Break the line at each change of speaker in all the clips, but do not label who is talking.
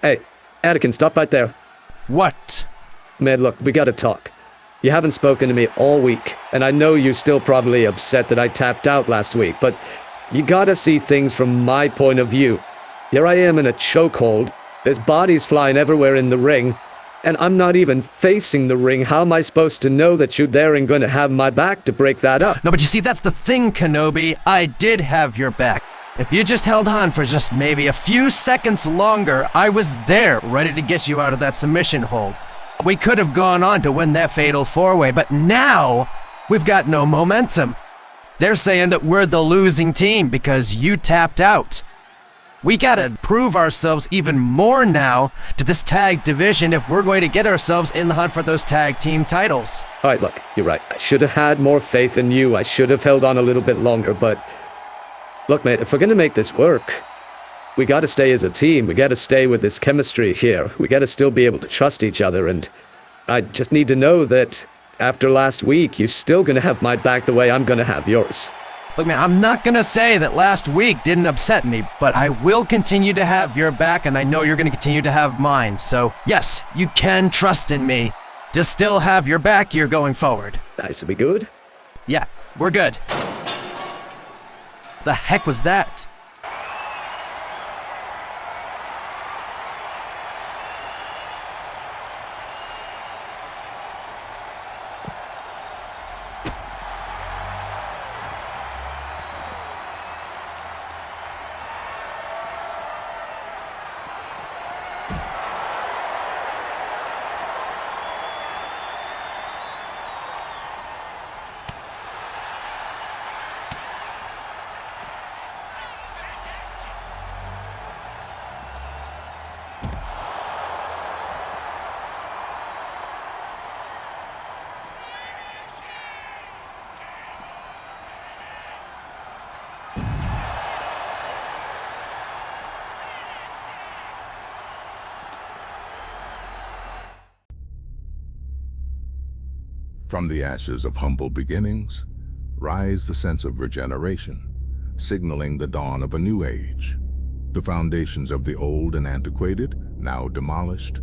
Hey, Anakin, stop right there.
What?
Man, look, we gotta talk. You haven't spoken to me all week, and I know you're still probably upset that I tapped out last week, but you gotta see things from my point of view. Here I am in a chokehold, there's bodies flying everywhere in the ring, and I'm not even facing the ring. How am I supposed to know that you're there and gonna have my back to break that up?
No, but you see, that's the thing, Kenobi. I did have your back. If you just held on for just maybe a few seconds longer, I was there, ready to get you out of that submission hold. We could have gone on to win that fatal four-way, but now we've got no momentum. They're saying that we're the losing team because you tapped out. We gotta prove ourselves even more now to this tag division if we're going to get ourselves in the hunt for those tag team titles.
Alright, look, you're right. I should have had more faith in you. I should have held on a little bit longer, but... Look, mate, if we're gonna make this work, we gotta stay as a team. We gotta stay with this chemistry here. We gotta still be able to trust each other, and I just need to know that after last week, you're still gonna have my back the way I'm gonna have yours.
Look, man, I'm not gonna say that last week didn't upset me, but I will continue to have your back, and I know you're gonna continue to have mine. So, yes, you can trust in me to still have your back here going forward.
Nice to be good.
Yeah, we're good. The heck was that?
From the ashes of humble beginnings, rise the sense of regeneration, signaling the dawn of a new age. The foundations of the old and antiquated, now demolished,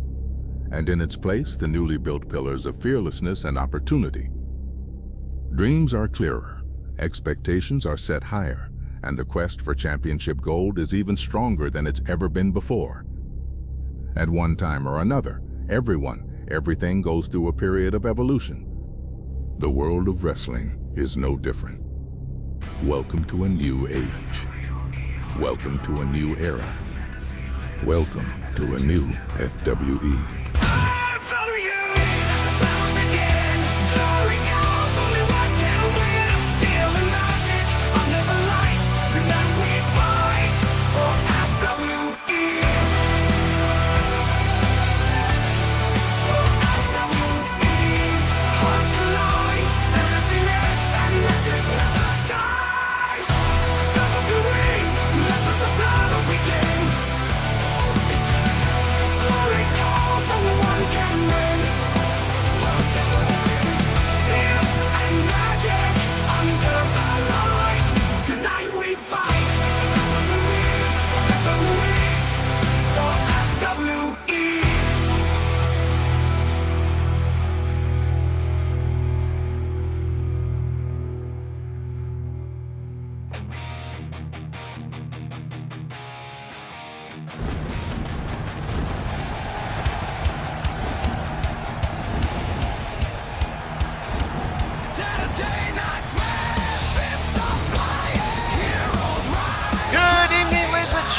and in its place the newly built pillars of fearlessness and opportunity. Dreams are clearer, expectations are set higher, and the quest for championship gold is even stronger than it's ever been before. At one time or another, everything goes through a period of evolution. The world of wrestling is no different. Welcome to a new age. Welcome to a new era. Welcome to a new FWE.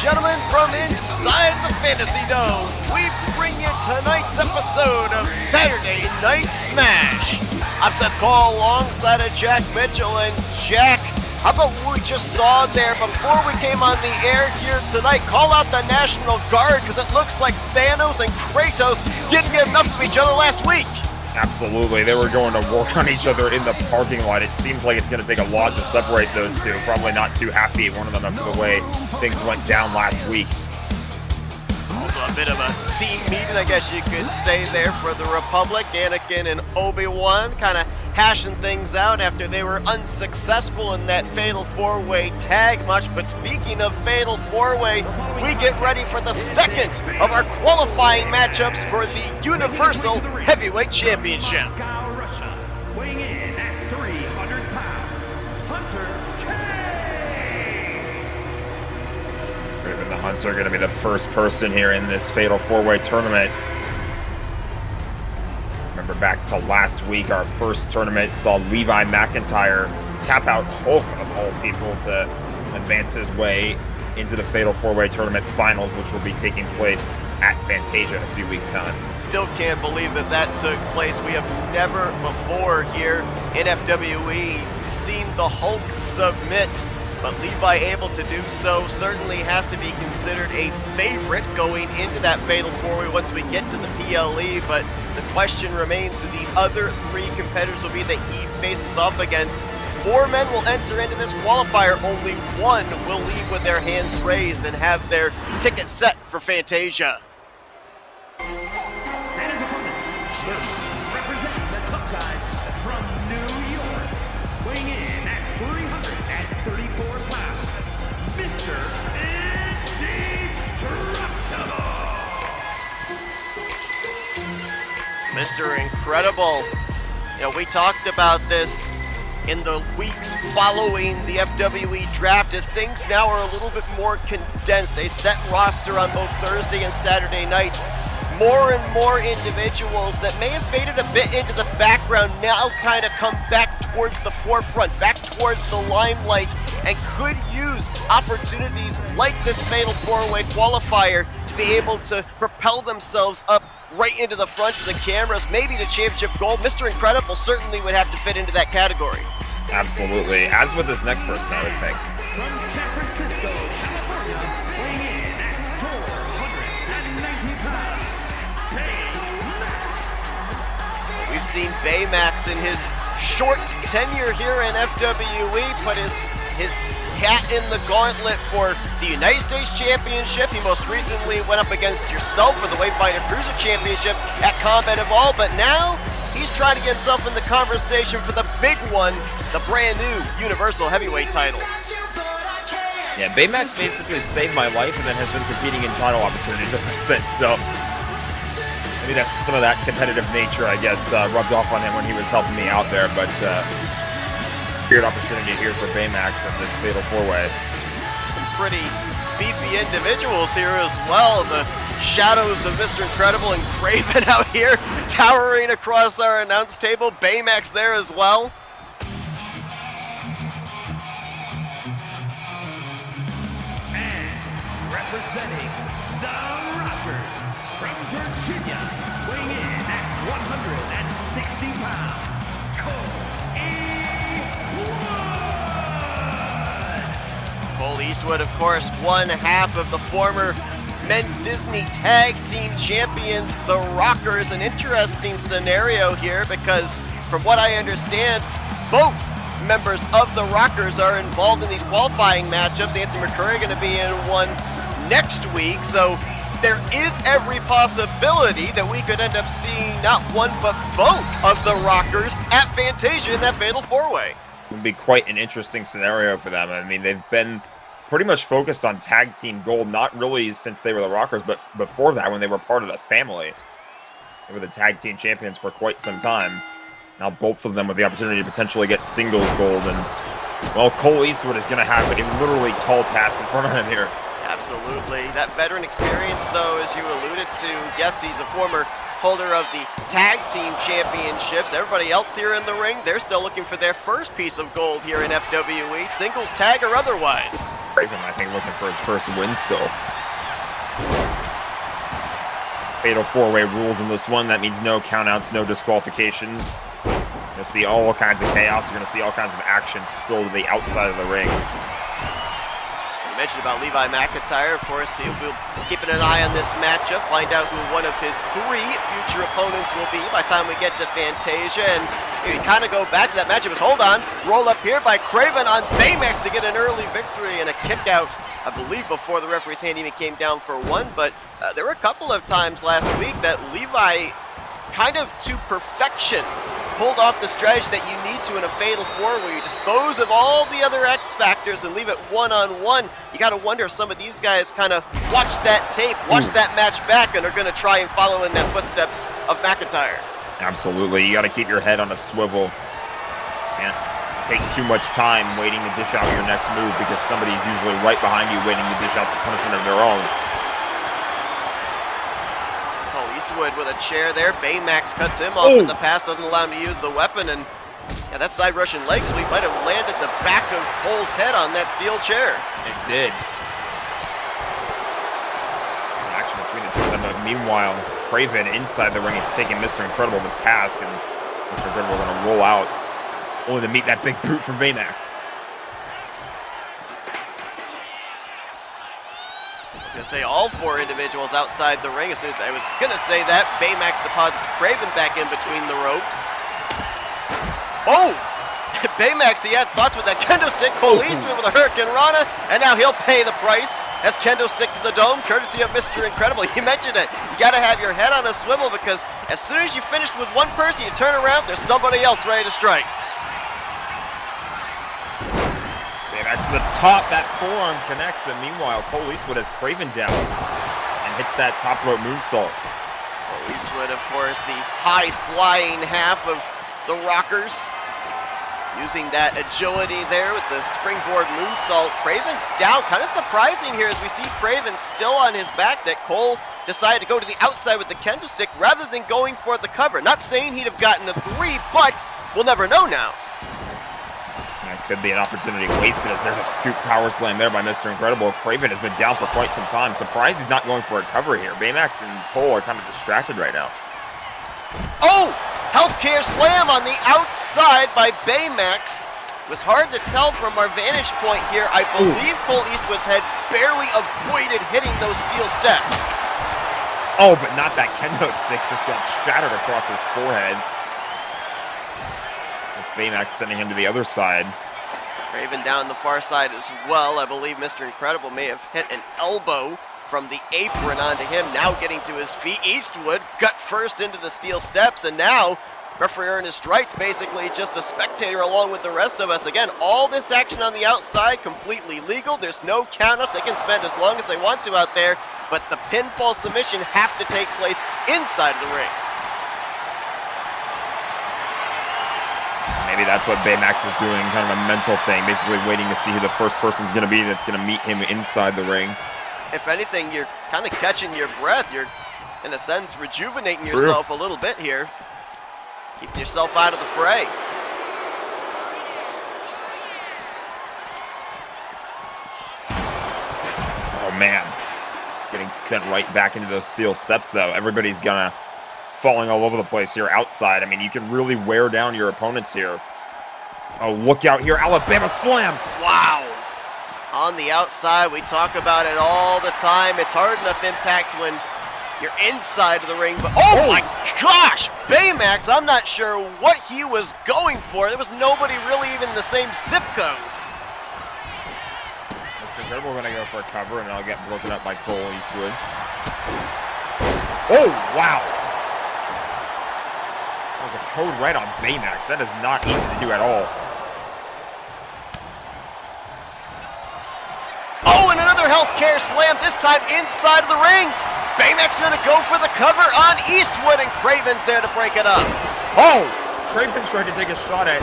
Gentlemen, from inside the Fantasy Dome, we bring you tonight's episode of Saturday Night Smash. I'm Seth Cole alongside of Jack Mitchell, and Jack, how about what we just saw there before we came on the air here tonight? Call out the National Guard, because it looks like Thanos and Kratos didn't get enough of each other last week.
Absolutely. They were going to work on each other in the parking lot. It seems like it's going to take a lot to separate those two. Probably not too happy, one of them, after the way things went down last week.
Also a bit of a team meeting, I guess you could say, there for the Republic. Anakin and Obi-Wan kind of hashing things out after they were unsuccessful in that Fatal 4-Way tag match. But speaking of Fatal 4-Way, we get ready for the second of our qualifying matchups for the Universal Heavyweight Championship.
Weighing in at 300 pounds, Hunter K.
Raven the Hunter going to be the first person here in this Fatal 4-Way tournament. Remember back to last week, our first tournament saw Levi McIntyre tap out Hulk of all people to advance his way into the Fatal 4-Way tournament finals, which will be taking place at Fantasia in a few weeks' time.
Still can't believe that that took place. We have never before here in FWE seen the Hulk submit, but Levi able to do so certainly has to be considered a favorite going into that Fatal 4-Way once we get to the PLE. But the question remains who the other three competitors will be that he faces off against. 4 men will enter into this qualifier. Only 1 will leave with their hands raised and have their ticket set for Fantasia.
And his opponents, first, representing the Tough Guys from New York, weighing in at 334 pounds, Mr. Indestructible.
Mr. Incredible. You know, we talked about this in the weeks following the FWE draft, as things now are a little bit more condensed. A set roster on both Thursday and Saturday nights. More and more individuals that may have faded a bit into the background now kind of come back towards the forefront, back towards the limelight, and could use opportunities like this Fatal 4-Way qualifier to be able to propel themselves up right into the front of the cameras, maybe to championship gold. Mr. Incredible certainly would have to fit into that category.
Absolutely, as with this next person, I would think.
From San Francisco, California, weighing in at 490 pounds, Baymax.
We've seen Baymax in his short tenure here in FWE put his hat in the gauntlet for the United States Championship. He most recently went up against yourself for the Wayfinder Cruiser Championship at Combat Evolved, but now he's trying to get himself in the conversation for the big one, the brand new Universal Heavyweight title.
Yeah, Baymax basically saved my life and then has been competing in title opportunities ever since, so maybe that some of that competitive nature, I guess, rubbed off on him when he was helping me out there, but weird opportunity here for Baymax in this Fatal 4-Way.
Some pretty beefy individuals here as well. The shadows of Mr. Incredible and Craven out here towering across our announce table. Baymax there as well.
And representing the Rockers from Virginia, weighing in at 160 pounds,
Cole Eastwood, of course, one half of the former Men's Disney Tag Team Champions, the Rockers. An interesting scenario here because, from what I understand, both members of the Rockers are involved in these qualifying matchups. Anthony McCurry going to be in one next week, so there is every possibility that we could end up seeing not one but both of the Rockers at Fantasia in that Fatal 4-Way.
It would be quite an interesting scenario for them. I mean, they've been pretty much focused on tag team gold, not really since they were the Rockers, but before that when they were part of the family. They were the tag team champions for quite some time. Now both of them with the opportunity to potentially get singles gold, and well, Cole Eastwood is going to have a literally tall task in front of him here.
Absolutely. That veteran experience, though, as you alluded to, yes, he's a former holder of the tag team championships. Everybody else here in the ring, they're still looking for their first piece of gold here in FWE, singles, tag, or otherwise.
Craven, I think, looking for his first win still. Fatal 4-Way rules in this one. That means no countouts, no disqualifications. You'll see all kinds of chaos. You're going to see all kinds of action spilled to the outside of the ring.
You mentioned about Levi McIntyre. Of course, he'll be keeping an eye on this matchup, find out who one of his 3 future opponents will be by the time we get to Fantasia. And you kind of go back to that matchup. Hold on, roll up here by Craven on Baymax to get an early victory and a kick out, I believe, before the referee's hand even came down for one. But there were a couple of times last week that Levi, kind of to perfection, pulled off the strategy that you need to in a Fatal 4 where you dispose of all the other X factors and leave it one-on-one. You got to wonder if some of these guys kind of watch that tape, watch that match back, and are going to try and follow in that footsteps of McIntyre.
Absolutely. You got to keep your head on a swivel. Can't take too much time waiting to dish out your next move because somebody's usually right behind you waiting to dish out some punishment of their own.
Cole Eastwood with a chair there. Baymax cuts him off, but the pass doesn't allow him to use the weapon. And yeah, that side Russian leg sweep might have landed the back of Cole's head on that steel chair.
It did. Action between the two of them. Meanwhile, Craven inside the ring is taking Mr. Incredible to task, and Mr. Incredible going to roll out, only to meet that big boot from Baymax.
I was going to say all 4 individuals outside the ring. As soon as I was going to say that, Baymax deposits Craven back in between the ropes. Oh! Baymax, he had thoughts with that kendo stick. Cole Eastwood with a Hurricane Rana, and now he'll pay the price as kendo stick to the dome, courtesy of Mr. Incredible. You mentioned it. You got to have your head on a swivel because as soon as you finished with one person, you turn around, there's somebody else ready to strike.
Baymax to the top, that forearm connects, but meanwhile, Cole Eastwood has Craven down and hits that top rope moonsault.
Cole Eastwood, of course, the high-flying half of the Rockers. Using that agility there with the springboard moonsault. Craven's down. Kind of surprising here as we see Craven still on his back that Cole decided to go to the outside with the kendo stick rather than going for the cover. Not saying he'd have gotten a 3, but we'll never know now.
That could be an opportunity wasted as there's a scoop power slam there by Mr. Incredible. Craven has been down for quite some time. Surprised he's not going for a cover here. Baymax and Cole are kind of distracted right now.
Oh! Healthcare slam on the outside by Baymax. It was hard to tell from our vantage point here. I believe Cole Eastwood's head barely avoided hitting those steel steps.
Oh, but not that kendo stick, just got shattered across his forehead. With Baymax sending him to the other side.
Craven down the far side as well. I believe Mr. Incredible may have hit an elbow from the apron onto him, now getting to his feet. Eastwood gut first into the steel steps, and now referee Ernest Wright's basically just a spectator along with the rest of us. Again, all this action on the outside, completely legal. There's no countouts. They can spend as long as they want to out there, but the pinfall submission have to take place inside of the ring.
Maybe that's what Baymax is doing, kind of a mental thing, basically waiting to see who the first person's going to be that's going to meet him inside the ring.
If anything, you're kind of catching your breath. You're, in a sense, rejuvenating yourself a little bit here. Keeping yourself out of the fray.
Oh, man. Getting sent right back into those steel steps, though. Everybody's gonna falling all over the place here outside. I mean, you can really wear down your opponents here. Oh, look out here. Alabama slam.
Wow. On the outside, we talk about it all the time. It's hard enough impact when you're inside of the ring, but oh my gosh, Baymax, I'm not sure what he was going for. There was nobody really even in the same zip code.
Mr. Incredible going to go for a cover, and I'll get broken up by Cole Eastwood. Oh, wow. That was a code right on Baymax. That is not easy to do at all.
Oh, and another healthcare slam, this time inside of the ring. Baymax gonna go for the cover on Eastwood, and Craven's there to break it up.
Oh! Craven tried to take a shot at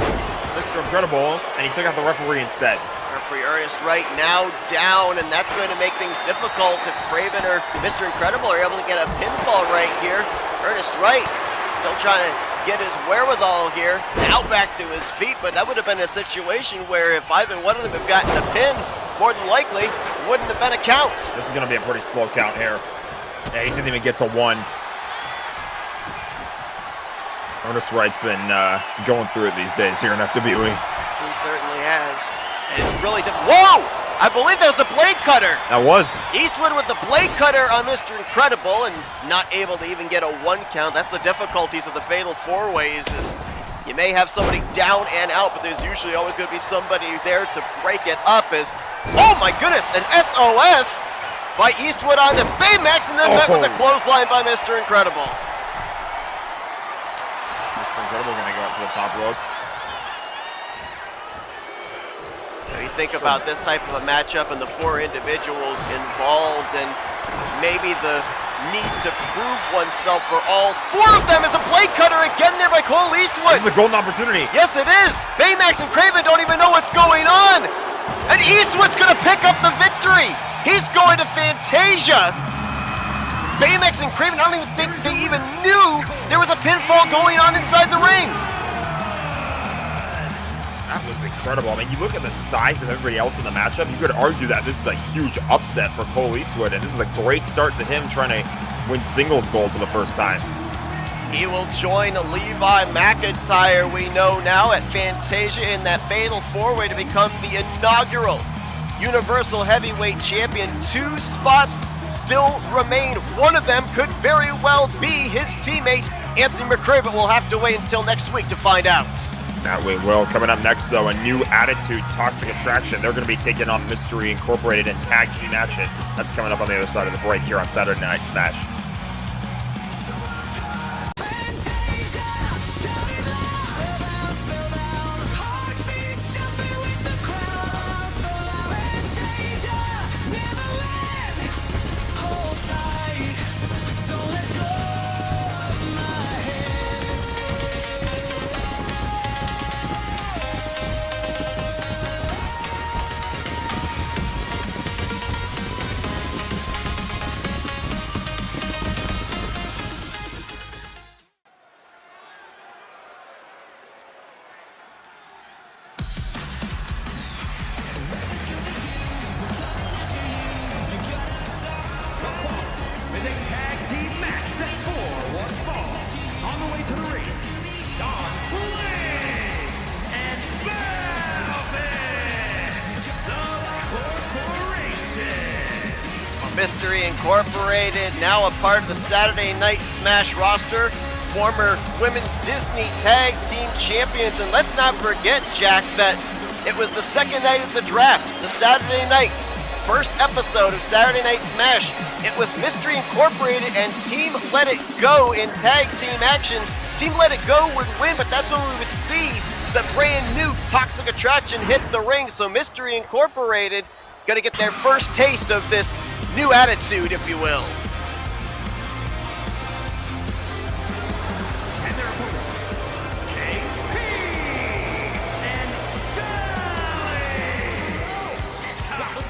Mr. Incredible, and he took out the referee instead.
Referee Ernest Wright now down, and that's going to make things difficult if Craven or Mr. Incredible are able to get a pinfall right here. Ernest Wright still trying to get his wherewithal here, now back to his feet, but that would have been a situation where if either one of them had gotten a pin, more than likely, wouldn't have been a count.
This is going to be a pretty slow count here. Yeah, he didn't even get to one. Ernest Wright's been going through it these days here in FWE.
He certainly has. And it's really Whoa! I believe that was the blade cutter.
That was.
Eastwood with the blade cutter on Mr. Incredible and not able to even get a 1 count. That's the difficulties of the Fatal 4-Ways is you may have somebody down and out, but there's usually always going to be somebody there to break it up as, oh my goodness, an SOS by Eastwood on the Baymax, and then met with a clothesline by Mr. Incredible.
Mr. Incredible going to go up to to the top rope.
When you think about this type of a matchup and the 4 individuals involved and maybe the need to prove oneself for all 4 of them is a blade cutter again there by Cole Eastwood.
This is a golden opportunity.
Yes, it is. Baymax and Craven don't even know what's going on. And Eastwood's going to pick up the victory. He's going to Fantasia. Baymax and Craven, I don't even think they even knew there was a pinfall going on inside the ring.
That was incredible. I mean, you look at the size of everybody else in the matchup, you could argue that this is a huge upset for Cole Eastwood, and this is a great start to him trying to win singles gold for the first time.
He will join Levi McIntyre, we know now, at Fantasia in that fatal 4-way to become the inaugural Universal Heavyweight Champion. 2 spots still remain. One of them could very well be his teammate, Anthony McRae, but we'll have to wait until next week to find out.
That we will. Coming up next, though, a new attitude, Toxic Attraction. They're going to be taking on Mystery Incorporated in tag team action. That's coming up on the other side of the break here on Saturday Night Smash.
With a tag team match set for one fall. On the way to the ring, Don Blaze and Velvet, the Corporation.
Mystery Incorporated, now a part of the Saturday Night Smash roster. Former Women's Disney Tag Team Champions. And let's not forget, Jack, that it was the second night of the draft, the Saturday night. First episode of Saturday Night Smash. It was Mystery Incorporated and Team Let It Go in tag team action. Team Let It Go would win, but that's when we would see the brand new Toxic Attraction hit the ring. So Mystery Incorporated gonna get their first taste of this new attitude, if you will.
And their opponents, JP and Toxic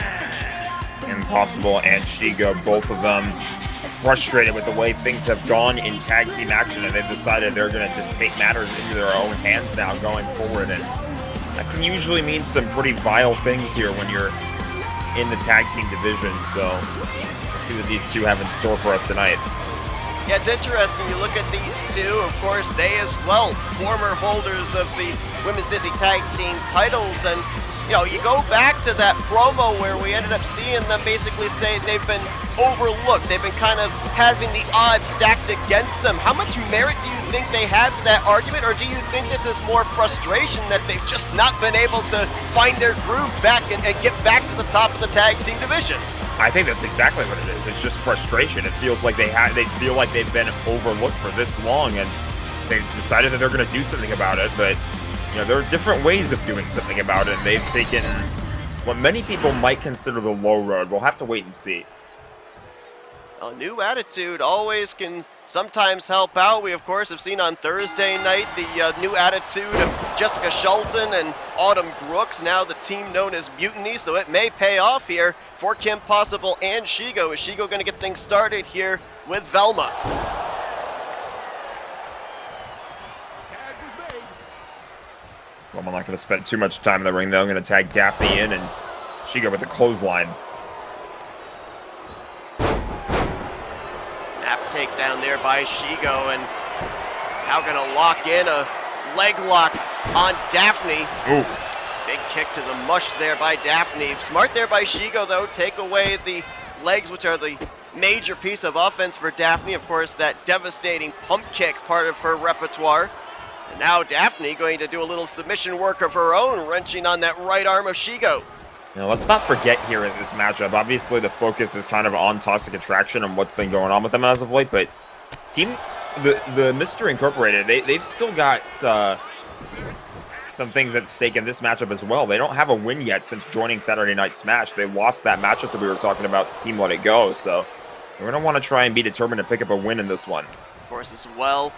Attraction.
Impossible and Shigo, both of them frustrated with the way things have gone in tag team action, and they've decided they're going to just take matters into their own hands now going forward. And that can usually mean some pretty vile things here when you're in the tag team division. So let's see what these two have in store for us tonight.
Yeah, it's interesting. You look at these two, of course, they as well, former holders of the Women's Disney Tag Team titles. And, you know, you go back to that promo where we ended up seeing them basically say they've been overlooked. They've been kind of having the odds stacked against them. How much merit do you think they have to that argument? Or do you think this is more frustration that they've just not been able to find their groove back and get back to the top of the tag team division?
I think that's exactly what it is. It's just frustration. It feels like they feel like they've been overlooked for this long, and they've decided that they're going to do something about it. But you know, there are different ways of doing something about it, and they've taken what many people might consider the low road. We'll have to wait and see.
A new attitude always can sometimes help out. We, of course, have seen on Thursday night the new attitude of Jessica Shelton and Autumn Brooks, now the team known as Mutiny, so it may pay off here for Kim Possible and Shigo. Is Shigo going to get things started here with Velma?
Well, I'm not going to spend too much time in the ring, though. I'm going to tag Daphne in, and Shigo with the clothesline.
Nap takedown there by Shigo, and now going to lock in a leg lock on Daphne.
Ooh.
Big kick to the mush there by Daphne. Smart there by Shigo, though. Take away the legs, which are the major piece of offense for Daphne. Of course, that devastating pump kick, part of her repertoire. And now Daphne going to do a little submission work of her own, wrenching on that right arm of Shigo.
Now, let's not forget here in this matchup, obviously the focus is kind of on Toxic Attraction and what's been going on with them as of late, but Team the Mystery Incorporated, they've still got some things at stake in this matchup as well. They don't have a win yet since joining Saturday Night Smash. They lost that matchup that we were talking about to Team Let It Go, so we're going to want to try and be determined to pick up a win in this one.
Of course, as well,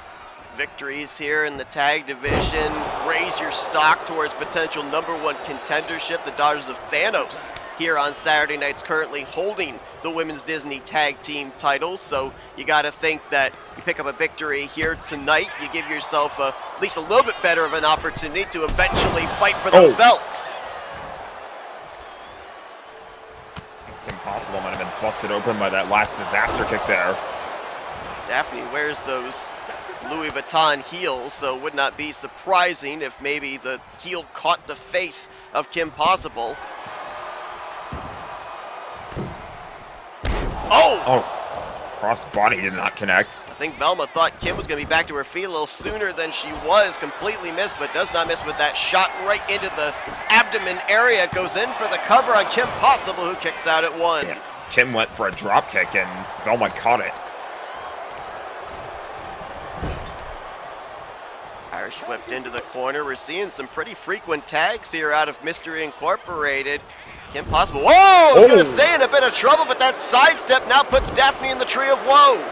victories here in the tag division raise your stock towards potential #1 contendership. The Daughters of Thanos here on Saturday nights currently holding the Women's Disney Tag Team titles, so you got to think that you pick up a victory here tonight, you give yourself at least a little bit better of an opportunity to eventually fight for those belts.
Impossible might have been busted open by that last disaster kick there.
Daphne wears those Louis Vuitton heels, so it would not be surprising if maybe the heel caught the face of Kim Possible.
Oh, cross body did not connect.
I think Velma thought Kim was going to be back to her feet a little sooner than she was. Completely missed, but does not miss with that shot right into the abdomen area. Goes in for the cover on Kim Possible, who kicks out at 1.
Yeah. Kim went for a drop kick and Velma caught it.
Irish whipped into the corner. We're seeing some pretty frequent tags here out of Mystery Incorporated. Kim Possible. Whoa! I was going to say in a bit of trouble, but that sidestep now puts Daphne in the tree of woe.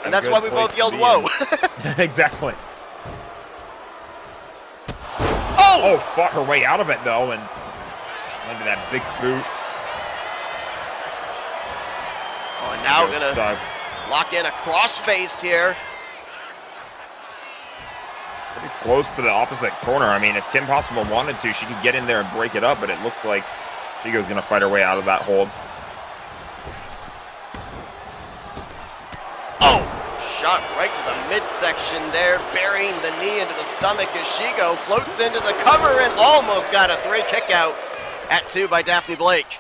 And that's why we both yelled whoa.
Exactly.
Oh!
Fought her way out of it though, and landed that big boot.
Oh, and now gonna lock in a crossface here.
Pretty close to the opposite corner. I mean, if Kim Possible wanted to, she could get in there and break it up, but it looks like Shigo's going to fight her way out of that hold.
Oh! Shot right to the midsection there, burying the knee into the stomach as Shigo floats into the cover and almost got a 3 kick out at 2 by Daphne Blake.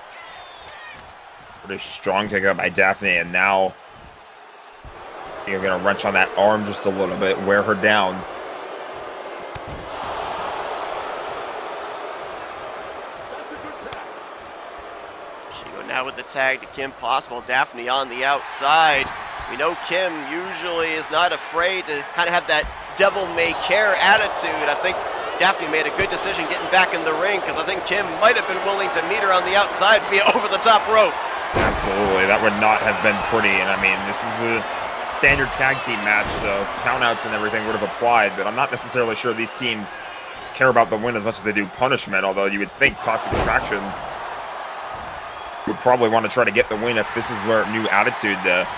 Pretty strong kick out by Daphne, and now you're going to wrench on that arm just a little bit, wear her down.
Now with the tag to Kim Possible, Daphne on the outside. We know Kim usually is not afraid to kind of have that devil-may-care attitude. I think Daphne made a good decision getting back in the ring because I think Kim might have been willing to meet her on the outside via over-the-top rope.
Absolutely, that would not have been pretty. And I mean, this is a standard tag team match, so countouts and everything would have applied, but I'm not necessarily sure these teams care about the win as much as they do punishment, although you would think Toxic Attraction would probably want to try to get the win if this is their new attitude to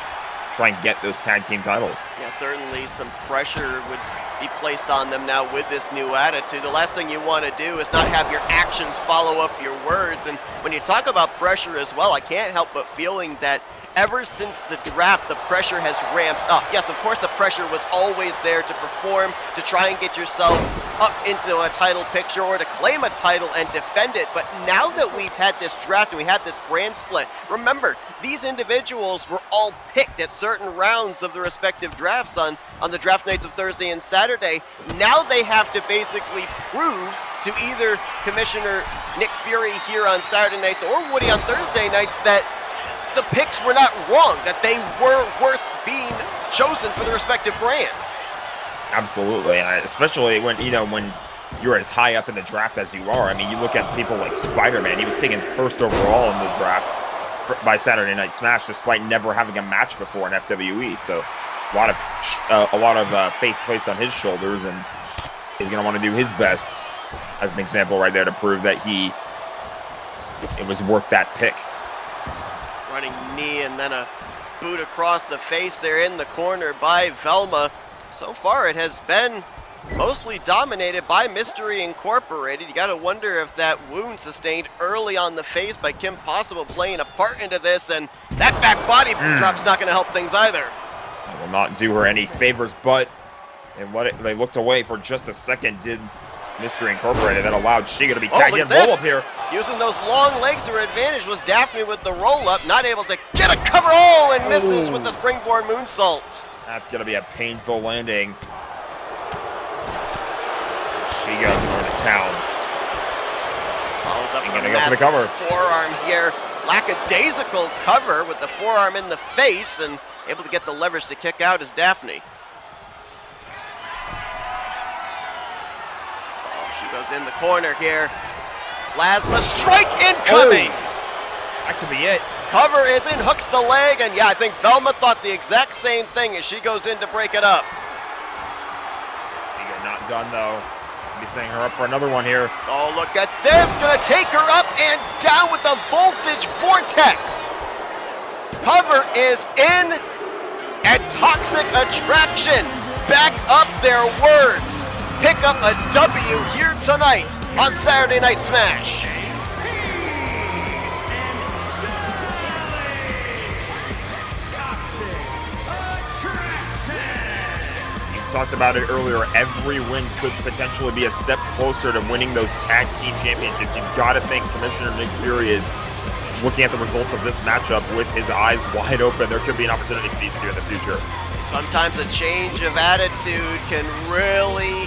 try and get those tag team titles.
Yeah, certainly some pressure would be placed on them now with this new attitude. The last thing you want to do is not have your actions follow up your words. And when you talk about pressure as well, I can't help but feeling that ever since the draft, the pressure has ramped up. Yes, of course, the pressure was always there to perform, to try and get yourself up into a title picture or to claim a title and defend it. But now that we've had this draft and we had this brand split, remember, these individuals were all picked at certain rounds of the respective drafts on the draft nights of Thursday and Saturday. Now they have to basically prove to either Commissioner Nick Fury here on Saturday nights or Woody on Thursday nights that the picks were not wrong, that they were worth being chosen for the respective brands.
Absolutely, and especially when you're as high up in the draft as you are. I mean, you look at people like Spider-Man. He was taken first overall in the draft by Saturday Night Smash, despite never having a match before in FWE. So a lot of faith placed on his shoulders, and he's going to want to do his best as an example right there to prove that it was worth that pick.
Running knee and then a boot across the face there in the corner by Velma. So far it has been mostly dominated by Mystery Incorporated. You got to wonder if that wound sustained early on the face by Kim Possible playing a part into this, and that back body drop's not going to help things either.
That will not do her any favors, but they looked away for just a second, did Mystery Incorporated. That allowed Shiga to be tagged in. Roll up here.
Using those long legs to her advantage was Daphne with the roll-up, not able to get a cover. Oh, and misses with the springboard moonsault.
That's going to be a painful landing. Shiga going to town.
Follows up with a
massive cover.
Forearm here. Lackadaisical cover with the forearm in the face, and Able to get the leverage to kick out is Daphne. Oh, she goes in the corner here. Plasma strike incoming!
That could be it.
Cover is in, hooks the leg, and yeah, I think Velma thought the exact same thing as she goes in to break it up.
You're not done, though. Be setting her up for another one here.
Oh, look at this. Gonna take her up and down with the voltage vortex. Cover is in, and Toxic Attraction back up their words. Pick up a W here tonight on Saturday Night Smash.
Talked about it earlier, every win could potentially be a step closer to winning those tag team championships. You've got to think Commissioner Nick Fury is looking at the results of this matchup with his eyes wide open. There could be an opportunity for these two in the future.
Sometimes a change of attitude can really,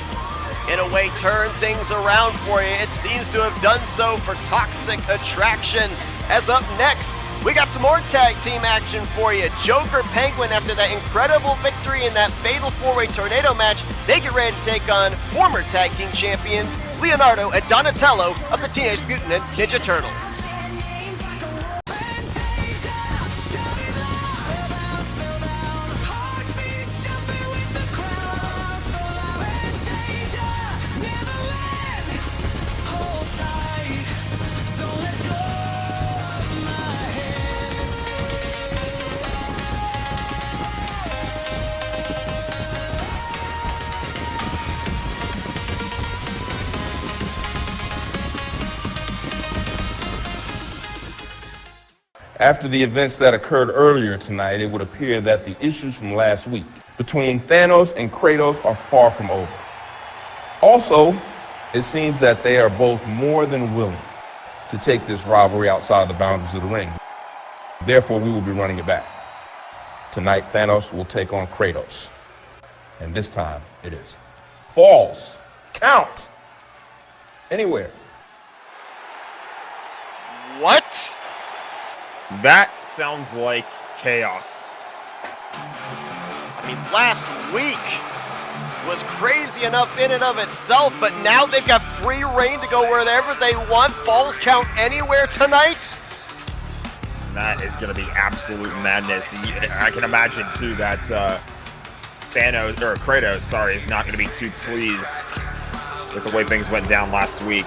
in a way, turn things around for you. It seems to have done so for Toxic Attraction. As up next, we got some more tag team action for you. Joker Penguin, after that incredible victory in that fatal four-way tornado match, they get ready to take on former tag team champions Leonardo and Donatello of the Teenage Mutant Ninja Turtles.
After the events that occurred earlier tonight, it would appear that the issues from last week between Thanos and Kratos are far from over. Also, it seems that they are both more than willing to take this rivalry outside the boundaries of the ring. Therefore, we will be running it back. Tonight, Thanos will take on Kratos. And this time, it is Falls Count Anywhere.
What?
That sounds like chaos.
I mean, last week was crazy enough in and of itself, but now they've got free reign to go wherever they want. Falls Count Anywhere tonight.
That is going to be absolute madness. I can imagine, too, that Kratos, is not going to be too pleased with the way things went down last week.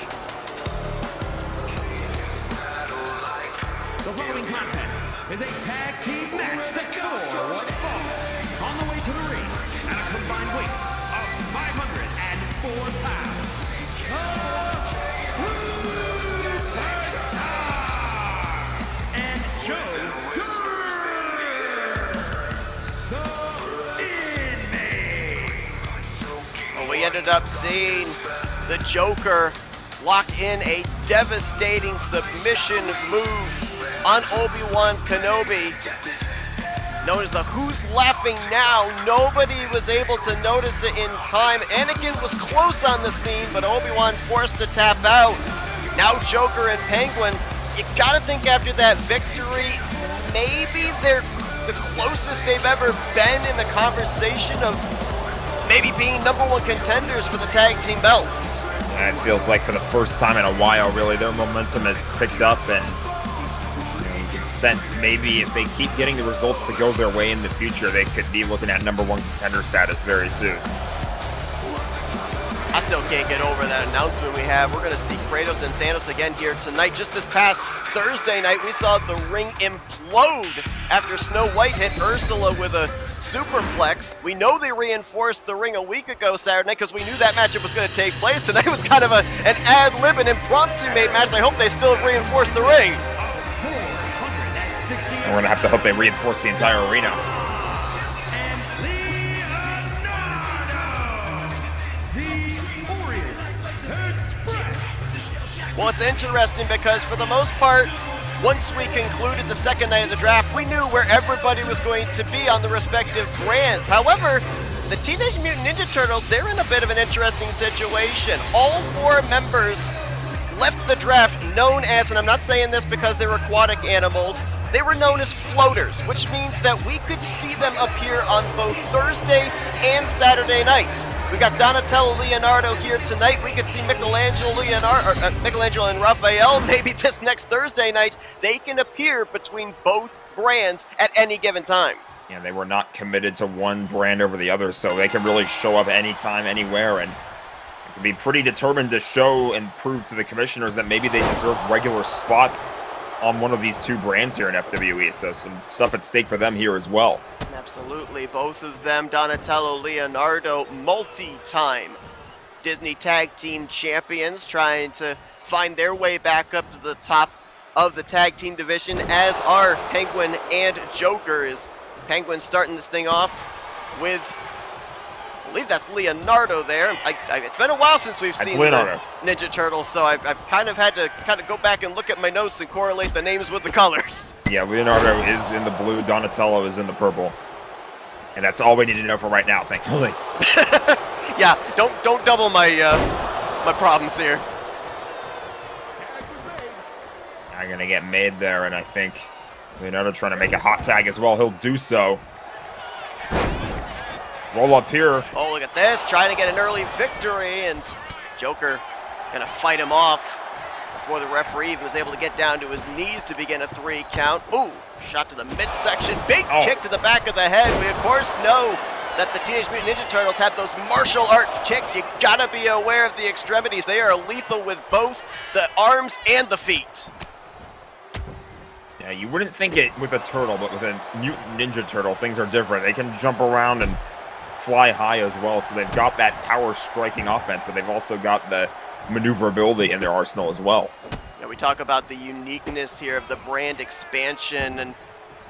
The following contest is a tag team match set for one fall. On the way to the ring at a combined weight of 504 pounds. And Joe Inmate.
Well, we ended up seeing the Joker lock in a devastating submission move on Obi-Wan Kenobi, known as the Who's Laughing Now. Nobody was able to notice it in time. Anakin was close on the scene, but Obi-Wan forced to tap out. Now Joker and Penguin, you gotta think after that victory, maybe they're the closest they've ever been in the conversation of maybe being #1 contenders for the tag team belts.
And it feels like for the first time in a while, really, their momentum has picked up, and you can sense maybe if they keep getting the results to go their way in the future, they could be looking at #1 contender status very soon.
I still can't get over that announcement we have. We're going to see Kratos and Thanos again here tonight. Just this past Thursday night, we saw the ring implode after Snow White hit Ursula with a superplex. We know they reinforced the ring a week ago Saturday night because we knew that matchup was going to take place. Tonight was kind of an ad-lib and impromptu made match. I hope they still reinforce the ring.
And we're going to have to hope they reinforce the entire arena.
Well, it's interesting because for the most part, once we concluded the second night of the draft, we knew where everybody was going to be on the respective brands. However, the Teenage Mutant Ninja Turtles, they're in a bit of an interesting situation. All 4 members left the draft known as, and I'm not saying this because they're aquatic animals, they were known as floaters, which means that we could see them appear on both Thursday and Saturday nights. We got Donatello Leonardo here tonight. We could see Michelangelo and Raphael maybe this next Thursday night. They can appear between both brands at any given time.
Yeah, they were not committed to one brand over the other, so they can really show up anytime, anywhere, and be pretty determined to show and prove to the commissioners that maybe they deserve regular spots on one of these two brands here in FWE. So some stuff at stake for them here as well.
Absolutely. Both of them, Donatello, Leonardo, multi-time Disney Tag Team champions, trying to find their way back up to the top of the tag team division, as are Penguin and Joker. Is Penguin starting this thing off with, I believe that's Leonardo there. It's been a while since we've seen
Leonardo.
the Ninja Turtles, so I've kind of had to go back and look at my notes and correlate the names with the colors.
Yeah, Leonardo is in the blue, Donatello is in the purple. And that's all we need to know for right now, thankfully.
Yeah, don't double my my problems here.
Not gonna get made there, and I think Leonardo trying to make a hot tag as well. He'll do so. Roll up here.
Oh, look at this, trying to get an early victory, and Joker gonna fight him off before the referee was able to get down to his knees to begin a 3 count. Ooh, shot to the midsection, big kick to the back of the head. We of course know that the Teenage Mutant Ninja Turtles have those martial arts kicks. You gotta be aware of the extremities. They are lethal with both the arms and the feet.
Yeah, you wouldn't think it with a turtle, but with a Mutant Ninja Turtle, things are different. They can jump around and fly high as well, so they've got that power striking offense, but they've also got the maneuverability in their arsenal as well.
Yeah, we talk about the uniqueness here of the brand expansion, and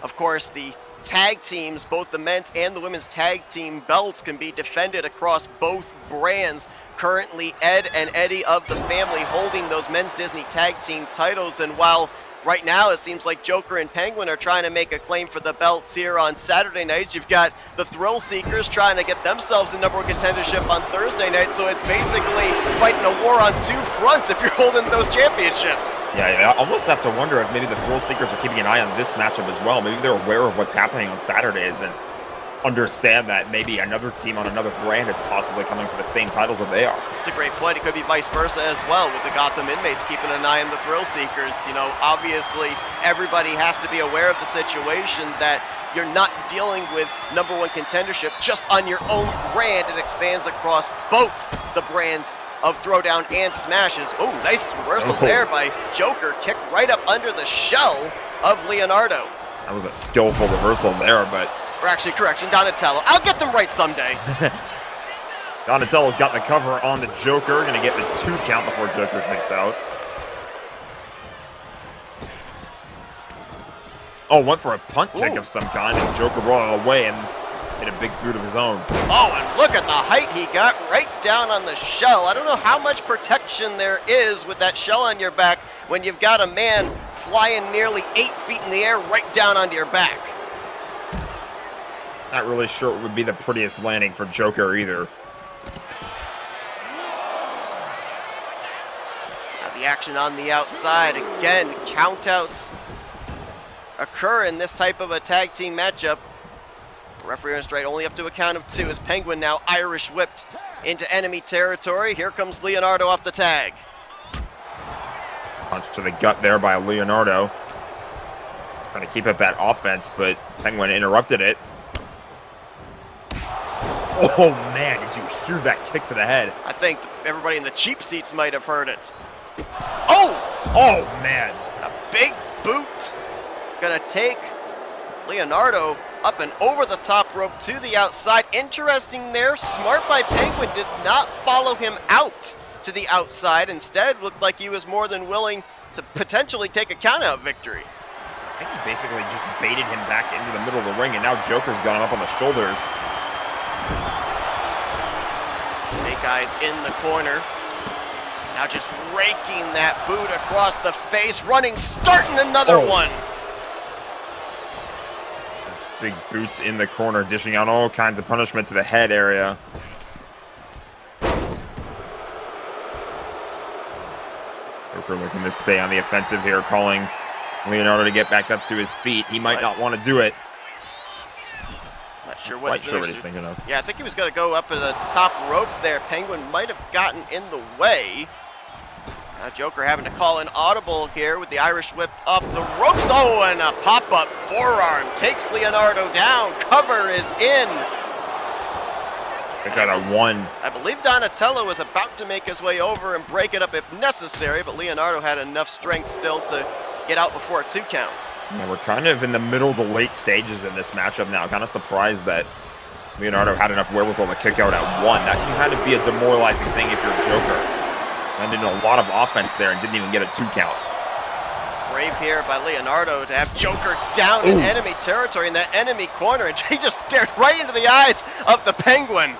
of course the tag teams, both the men's and the women's tag team belts, can be defended across both brands. Currently, Ed and Eddie of the Family holding those men's Disney tag team titles, and while right now it seems like Joker and Penguin are trying to make a claim for the belts here on Saturday night, you've got the Thrill Seekers trying to get themselves a #1 contendership on Thursday night, so it's basically fighting a war on two fronts if you're holding those championships.
Yeah, I almost have to wonder if maybe the Thrill Seekers are keeping an eye on this matchup as well. Maybe they're aware of what's happening on Saturdays and understand that maybe another team on another brand is possibly coming for the same titles that they are.
It's a great point. It could be vice versa as well, with the Gotham inmates keeping an eye on the Thrill Seekers. You know, obviously everybody has to be aware of the situation that you're not dealing with #1 contendership just on your own brand. It expands across both the brands of Throwdown and Smashes. Oh, nice reversal there by Joker. Kicked right up under the shell of Leonardo.
That was a skillful reversal there, but
Or actually, correction, Donatello. I'll get them right someday.
Donatello's got the cover on the Joker. Gonna get the 2 count before Joker kicks out. Oh, went for a punt kick of some kind, and Joker brought it away and hit a big boot of his own.
Oh, and look at the height he got right down on the shell. I don't know how much protection there is with that shell on your back when you've got a man flying nearly 8 feet in the air right down onto your back.
Not really sure it would be the prettiest landing for Joker either.
Now the action on the outside. Again, countouts occur in this type of a tag team matchup. Referee on straight only up to a count of 2 as Penguin now Irish whipped into enemy territory. Here comes Leonardo off the tag.
Punch to the gut there by Leonardo. Trying to keep up that offense, but Penguin interrupted it. Oh man, did you hear that kick to the head?
I think everybody in the cheap seats might have heard it. Oh!
Oh man.
A big boot. Gonna take Leonardo up and over the top rope to the outside. Interesting there, smart by Penguin, did not follow him out to the outside. Instead, looked like he was more than willing to potentially take a countout victory.
I think he basically just baited him back into the middle of the ring, and now Joker's got him up on the shoulders.
Snake Eyes in the corner. Now just raking that boot across the face, running, starting another one.
Big boots in the corner, dishing out all kinds of punishment to the head area. Joker looking to stay on the offensive here, calling Leonardo to get back up to his feet. He might not want to do it.
Not sure
Quite
what
sure what he's thinking of.
Yeah, I think he was going to go up at the top rope there. Penguin might have gotten in the way. Now Joker having to call an audible here with the Irish whip up the ropes. Oh, and a pop-up forearm takes Leonardo down. Cover is in.
They got a 1.
I believe Donatello was about to make his way over and break it up if necessary, but Leonardo had enough strength still to get out before a 2 count.
Yeah, we're kind of in the middle to late stages in this matchup now. Kind of surprised that Leonardo had enough wherewithal to kick out at 1. That can kind of be a demoralizing thing if you're Joker. Landed a lot of offense there and didn't even get a 2 count.
Brave here by Leonardo to have Joker down in enemy territory in that enemy corner, and he just stared right into the eyes of the Penguin.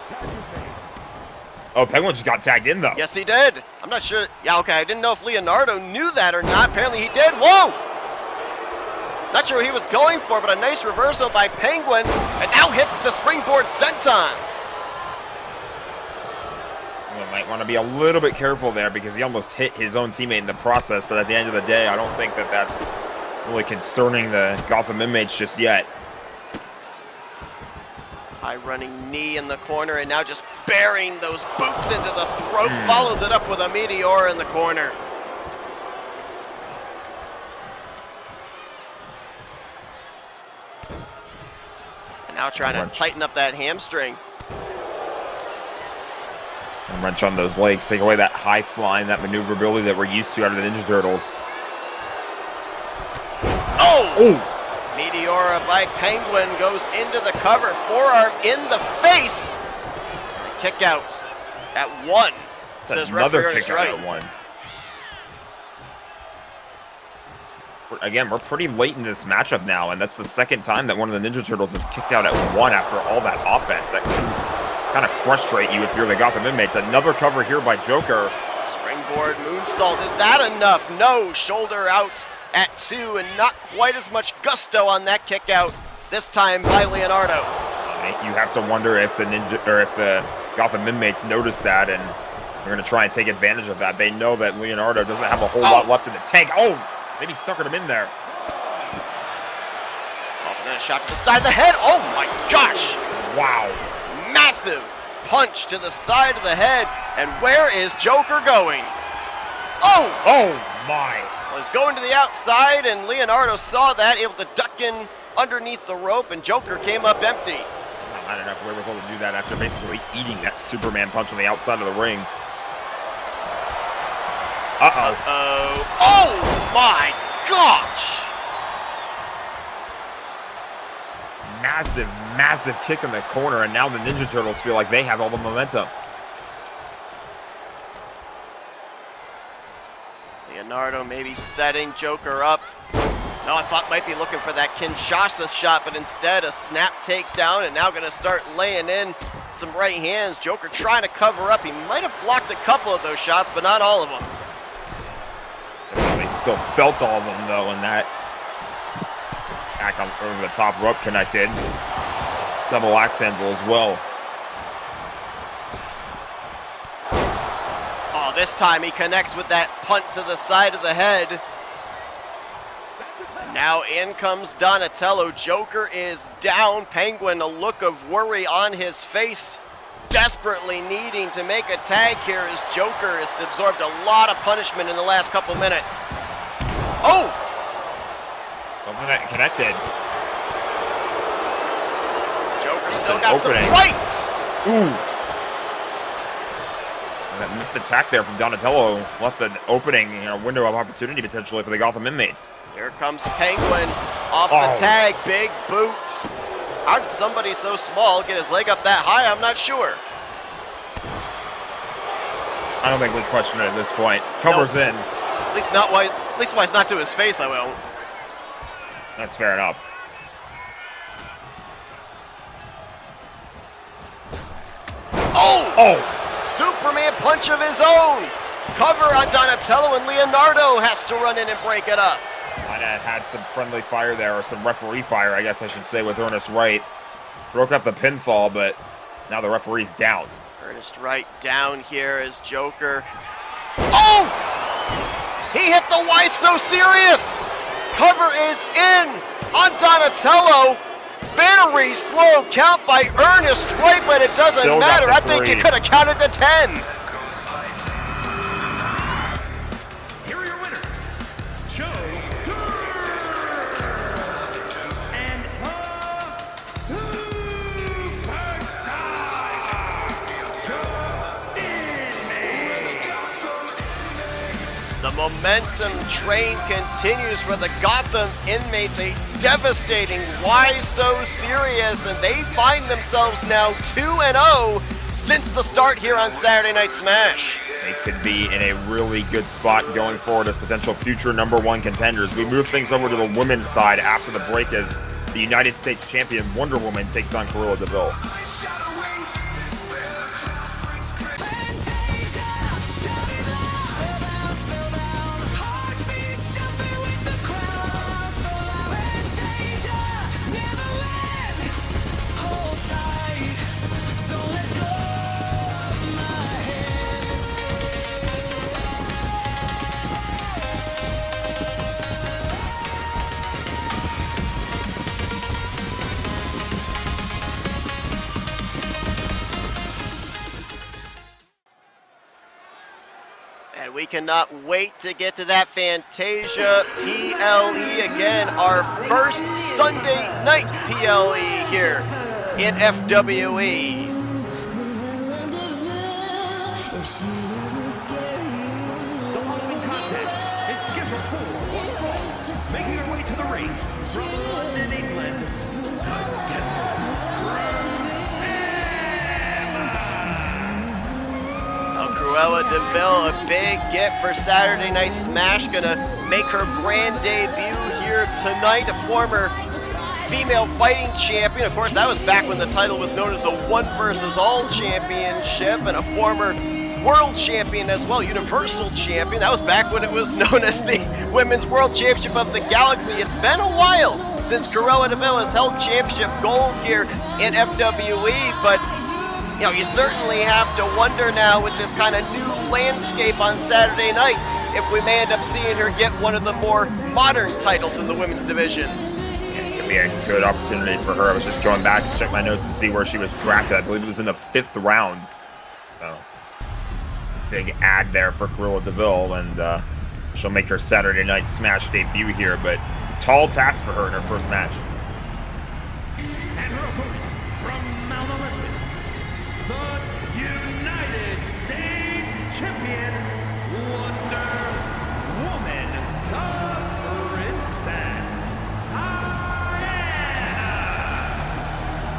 Oh, Penguin just got tagged in, though.
Yes, he did. I'm not sure. Yeah, okay, I didn't know if Leonardo knew that or not. Apparently he did. Whoa! Not sure what he was going for, but a nice reversal by Penguin, and now hits the springboard senton.
You might want to be a little bit careful there because he almost hit his own teammate in the process, but at the end of the day, I don't think that that's really concerning the Gotham inmates just yet.
High running knee in the corner, and now just burying those boots into the throat. Follows it up with a Meteor in the corner. And now trying to tighten up that hamstring.
And wrench on those legs, take away that high flying, that maneuverability that we're used to out of the Ninja Turtles.
Oh! Meteora by Penguin goes into the cover, forearm in the face. Kick out at 1. Says
Another
referee
kick
is
out
right.
at 1. Again, we're pretty late in this matchup now, and that's the second time that one of the Ninja Turtles is kicked out at 1 after all that offense. That can kind of frustrate you if you're the Gotham inmates. Another cover here by Joker.
Springboard moonsault, is that enough? No, shoulder out at 2, and not quite as much gusto on that kick out this time by Leonardo.
You have to wonder if the Gotham inmates notice that, and they're going to try and take advantage of that. They know that Leonardo doesn't have a whole lot left in the tank. Oh, maybe suckered him in there.
Oh, and then a shot to the side of the head. Oh my gosh!
Wow.
Massive punch to the side of the head, and where is Joker going?
Oh my.
Was going to the outside, and Leonardo saw that, able to duck in underneath the rope, and Joker came up empty.
I don't know if we were able to do that after basically eating that Superman punch on the outside of the ring.
Oh my gosh!
Massive, massive kick in the corner, and now the Ninja Turtles feel like they have all the momentum.
Leonardo maybe setting Joker up. No, I thought might be looking for that Kinshasa shot, but instead a snap takedown, and now going to start laying in some right hands. Joker trying to cover up. He might have blocked a couple of those shots, but not all of them.
They still felt all of them, though, and that attack over the top rope connected. Double axe handle as well.
Oh, this time he connects with that punt to the side of the head. And now in comes Donatello. Joker is down. Penguin, a look of worry on his face. Desperately needing to make a tag here as Joker has absorbed a lot of punishment in the last couple minutes. Oh!
Something that connected.
Joker still got some
Opening.
fight!
Ooh. And that missed attack there from Donatello left an opening, window of opportunity potentially for the Gotham inmates.
Here comes Penguin off the tag, big boot. How did somebody so small get his leg up that high? I'm not sure.
I don't think we question it at this point. Covers in.
At least why it's not to his face, I will.
That's fair enough.
Oh! Superman punch of his own. Cover on Donatello, and Leonardo has to run in and break it up.
Might have had some friendly fire there, or some referee fire, I guess I should say, with Ernest Wright. Broke up the pinfall, but now the referee's down.
Ernest Wright down here as Joker. Oh! He hit the Why So Serious! Cover is in on Donatello. Very slow count by Ernest Wright, but it doesn't
Still got
matter.
the
I think you
three.
could have counted to 10.
Here are your winners, Joe and
The momentum train continues for the Gotham Inmates. A devastating why so serious, and they find themselves now 2-0 since the start here on Saturday Night Smash.
They could be in a really good spot going forward as potential future #1 contenders. We move things over to the women's side after the break as the United States champion Wonder Woman takes on Cruella de Vil.
And we cannot wait to get to that Fantasia PLE again, our first Sunday night PLE here in FWE.
The following contest is scheduled for one fall. Making her way to the ring from London, England,
Cruella de Vil, a big get for Saturday Night Smash, gonna make her brand debut here tonight. A former female fighting champion. Of course, that was back when the title was known as the One vs. All Championship, and a former world champion as well, Universal Champion. That was back when it was known as the Women's World Championship of the Galaxy. It's been a while since Cruella de Vil has held championship gold here in FWE, but you know, you certainly have to wonder now with this kind of new landscape on Saturday nights if we may end up seeing her get one of the more modern titles in the women's division.
It could be a good opportunity for her. I was just going back to check my notes to see where she was drafted. I believe it was in the 5th round. So, big ad there for Cruella de Vil, and she'll make her Saturday Night Smash debut here, but tall task for her in her first match.
and her opponent from Mount Olympus, the United States Champion, Wonder Woman, the Princess Diana.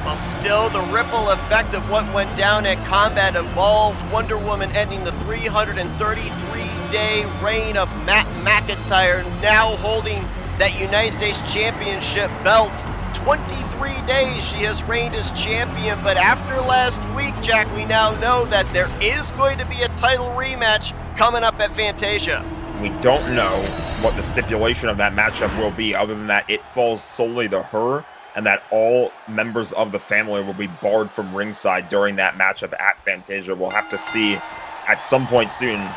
Well, still the ripple effect of what went down at Combat Evolved. Wonder Woman ending the 333-day reign of Matt McIntyre, now holding that United States Championship belt. 23 days she has reigned as champion, but after last week, Jack, we now know that there is going to be a title rematch coming up at Fantasia.
We don't know what the stipulation of that matchup will be, other than that it falls solely to her, and that all members of the family will be barred from ringside during that matchup at Fantasia. We'll have to see at some point soon.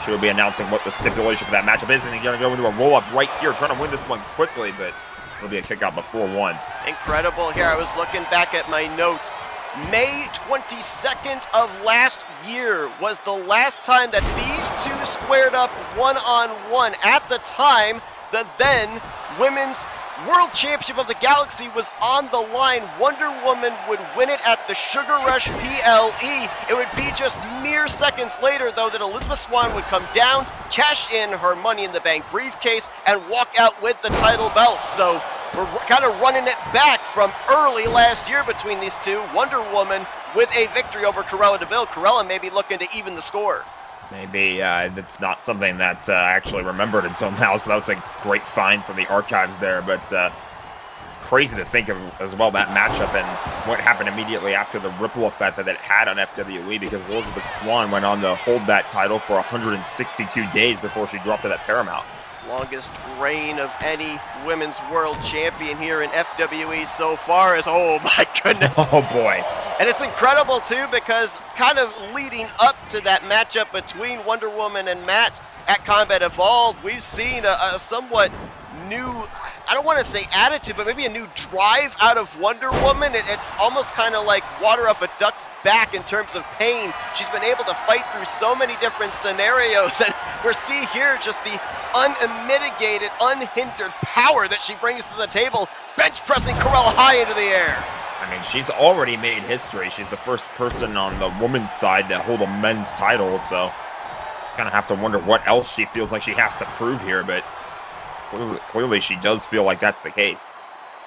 She will be announcing what the stipulation for that matchup is, and he's going to go into a roll-up right here, trying to win this one quickly, but it'll be a kick out before one.
Incredible here. I was looking back at my notes. May 22nd of last year was the last time that these two squared up one-on-one. At the time, the then Women's World Championship of the Galaxy was on the line. Wonder Woman would win it at the Sugar Rush PLE. It would be just mere seconds later, though, that Elizabeth Swann would come down, cash in her Money in the Bank briefcase, and walk out with the title belt. So we're kind of running it back from early last year between these two. Wonder Woman with a victory over Cruella de Vil. Cruella may be looking to even the score.
Maybe that's not something that I actually remembered until now, so that was a great find from the archives there. But crazy to think of as well that matchup and what happened immediately after, the ripple effect that it had on FWE, because Elizabeth Swann went on to hold that title for 162 days before she dropped it at Paramount.
Longest reign of any women's world champion here in FWE so far is, oh my goodness.
Oh boy.
And it's incredible too, because kind of leading up to that matchup between Wonder Woman and Matt at Combat Evolved, we've seen a somewhat new, I don't want to say attitude, but maybe a new drive out of Wonder Woman. It's almost kind of like water off a duck's back in terms of pain. She's been able to fight through so many different scenarios, and we're seeing here just the unmitigated, unhindered power that she brings to the table, bench pressing Cruella high into the air.
I mean, she's already made history. She's the first person on the women's side to hold a men's title, so kind of have to wonder what else she feels like she has to prove here, but clearly she does feel like that's the case.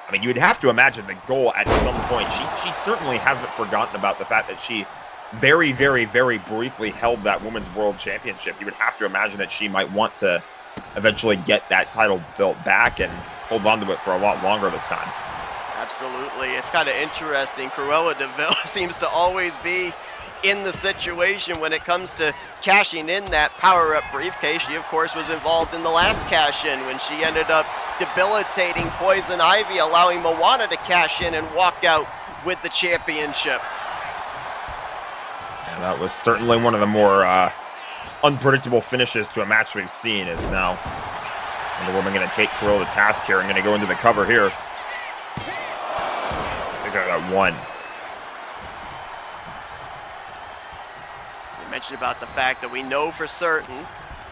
I mean, you would have to imagine the goal at some point. She certainly hasn't forgotten about the fact that she very, very, very briefly held that Women's World Championship. You would have to imagine that she might want to eventually get that title built back and hold on to it for a lot longer this time.
Absolutely. It's kind of interesting. Cruella de Vil seems to always be in the situation when it comes to cashing in that power-up briefcase. She, of course, was involved in the last cash-in when she ended up debilitating Poison Ivy, allowing Moana to cash in and walk out with the championship.
And that was certainly one of the more unpredictable finishes to a match we've seen. Is now Wonder Woman going to take Cruella to task here and going to go into the cover here. They got that one.
You mentioned about the fact that we know for certain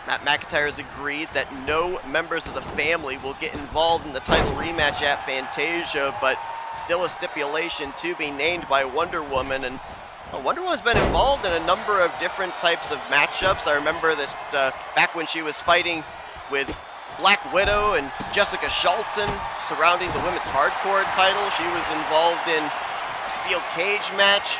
Matt McIntyre has agreed that no members of the family will get involved in the title rematch at Fantasia, but still a stipulation to be named by Wonder Woman. And Wonder Woman's been involved in a number of different types of matchups. I remember that back when she was fighting with Black Widow and Jessica Shelton surrounding the women's hardcore title, she was involved in a steel cage match.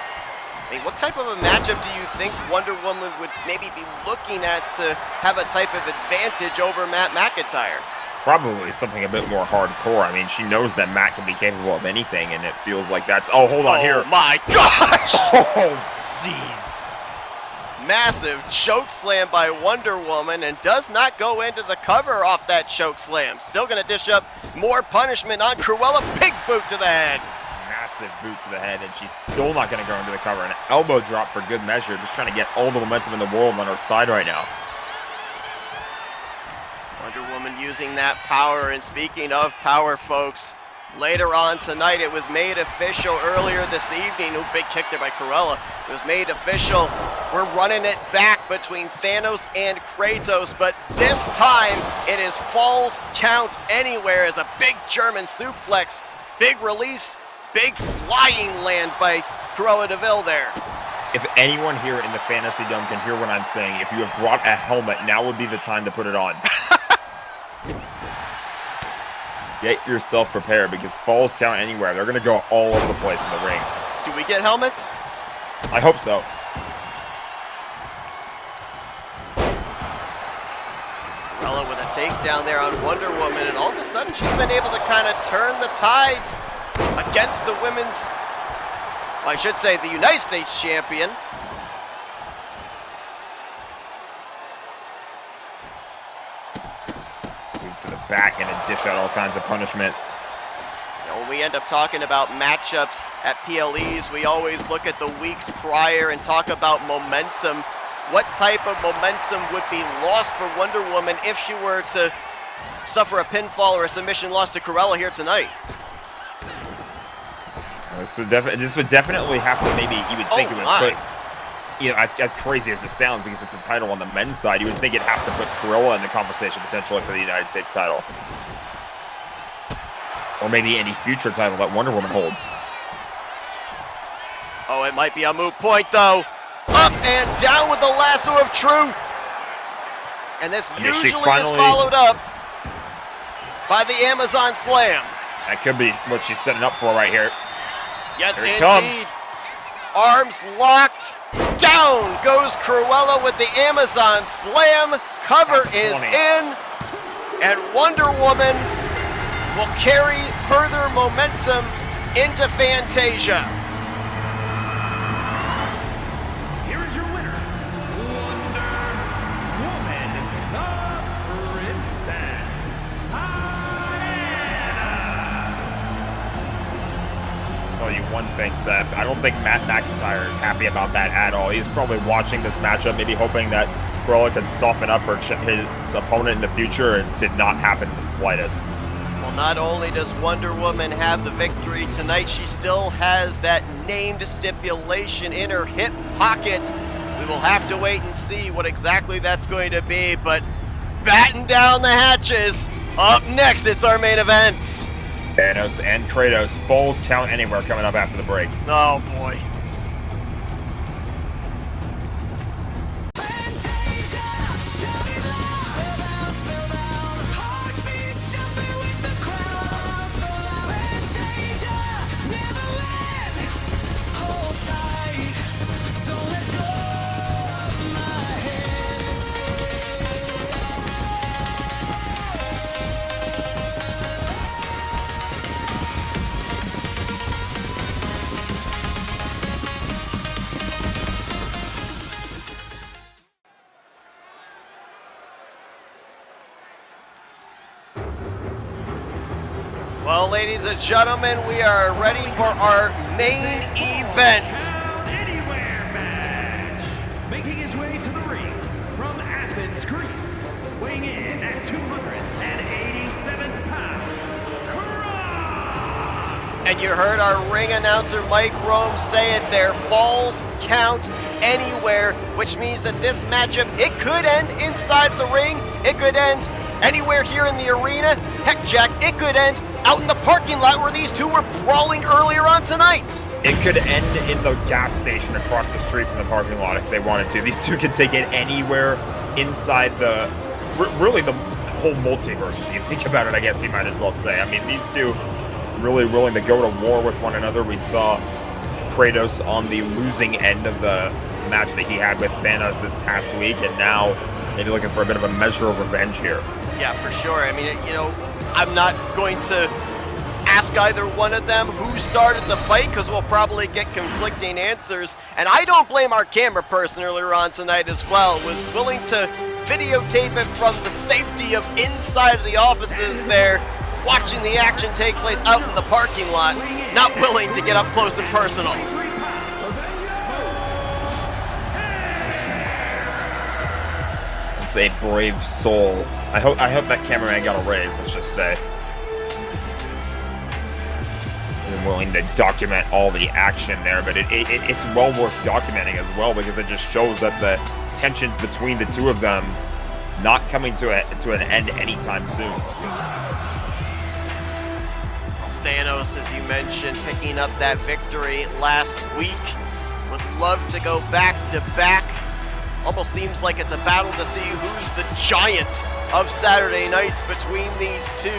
I mean, what type of a matchup do you think Wonder Woman would maybe be looking at to have a type of advantage over Matt McIntyre?
Probably something a bit more hardcore. I mean, she knows that Matt can be capable of anything, and it feels like that's... Oh, hold on here.
Oh, my gosh!
Oh, jeez.
Massive choke slam by Wonder Woman, and does not go into the cover off that choke slam. Still going to dish up more punishment on Cruella. Big boot to the head.
Massive boot to the head, and she's still not going to go into the cover. An elbow drop for good measure, just trying to get all the momentum in the world on her side right now.
Wonder Woman using that power, and speaking of power, folks, later on tonight, it was made official earlier this evening. Ooh, big kick there by Cruella. It was made official. We're running it back between Thanos and Kratos, but this time it is Falls Count Anywhere as a big German suplex. Big release, big flying land by Cruella de Vil there.
If anyone here in the Fantasy Dome can hear what I'm saying, if you have brought a helmet, now would be the time to put it on. Get yourself prepared, because Falls Count Anywhere. They're going to go all over the place in the ring.
Do we get helmets?
I hope so.
Cruella with a takedown there on Wonder Woman, and all of a sudden she's been able to kind of turn the tides against the women's, well, I should say the United States champion.
To the back and a dish out all kinds of punishment.
When we end up talking about matchups at PLEs, we always look at the weeks prior and talk about momentum. What type of momentum would be lost for Wonder Woman if she were to suffer a pinfall or a submission loss to Cruella here tonight?
This would definitely have to, maybe you would think it would put, you know, as crazy as this sounds, because it's a title on the men's side, you would think it has to put Cruella in the conversation potentially for the United States title. Or maybe any future title that Wonder Woman holds.
Oh, it might be a moot point, though. Up and down with the lasso of truth. And this usually is followed up by the Amazon Slam.
That could be what she's setting up for right here.
Yes, indeed. Arms locked. Down goes Cruella with the Amazon Slam. Cover is in. And Wonder Woman will carry further momentum into Fantasia.
Here is your winner, Wonder Woman, the Princess Diana.
I'll tell you one thing, Seth. I don't think Matt McIntyre is happy about that at all. He's probably watching this matchup, maybe hoping that Cruella can soften up his opponent in the future, and it did not happen in the slightest.
Not only does Wonder Woman have the victory tonight, she still has that named stipulation in her hip pocket. We will have to wait and see what exactly that's going to be, but batten down the hatches. Up next, it's our main event.
Thanos and Kratos, Falls Count Anywhere coming up after the break.
Oh boy. Well, ladies and gentlemen, we are ready for our main event.
Anywhere match. Making his way to the ring from Athens, Greece, weighing in at 287 pounds, Kron!
And you heard our ring announcer Mike Rome say it there, Falls Count Anywhere, which means that this matchup, it could end inside the ring, it could end anywhere here in the arena. Heck, Jack, it could end out in the parking lot where these two were brawling earlier on tonight.
It could end in the gas station across the street from the parking lot if they wanted to. These two could take it anywhere inside the, really the whole multiverse. If you think about it, I guess you might as well say. I mean, these two really willing to go to war with one another. We saw Kratos on the losing end of the match that he had with Thanos this past week, and now maybe looking for a bit of a measure of revenge here.
Yeah, for sure. I mean, you know, I'm not going to ask either one of them who started the fight because we'll probably get conflicting answers. And I don't blame our camera person earlier on tonight as well. Was willing to videotape it from the safety of inside of the offices there, watching the action take place out in the parking lot, not willing to get up close and personal.
It's a brave soul. I hope that cameraman got a raise, let's just say. I'm willing to document all the action there, but it's well worth documenting as well because it just shows that the tensions between the two of them not coming to an end anytime soon.
Thanos, as you mentioned, picking up that victory last week. Would love to go back to back. Almost seems like it's a battle to see who's the giant of Saturday nights between these two.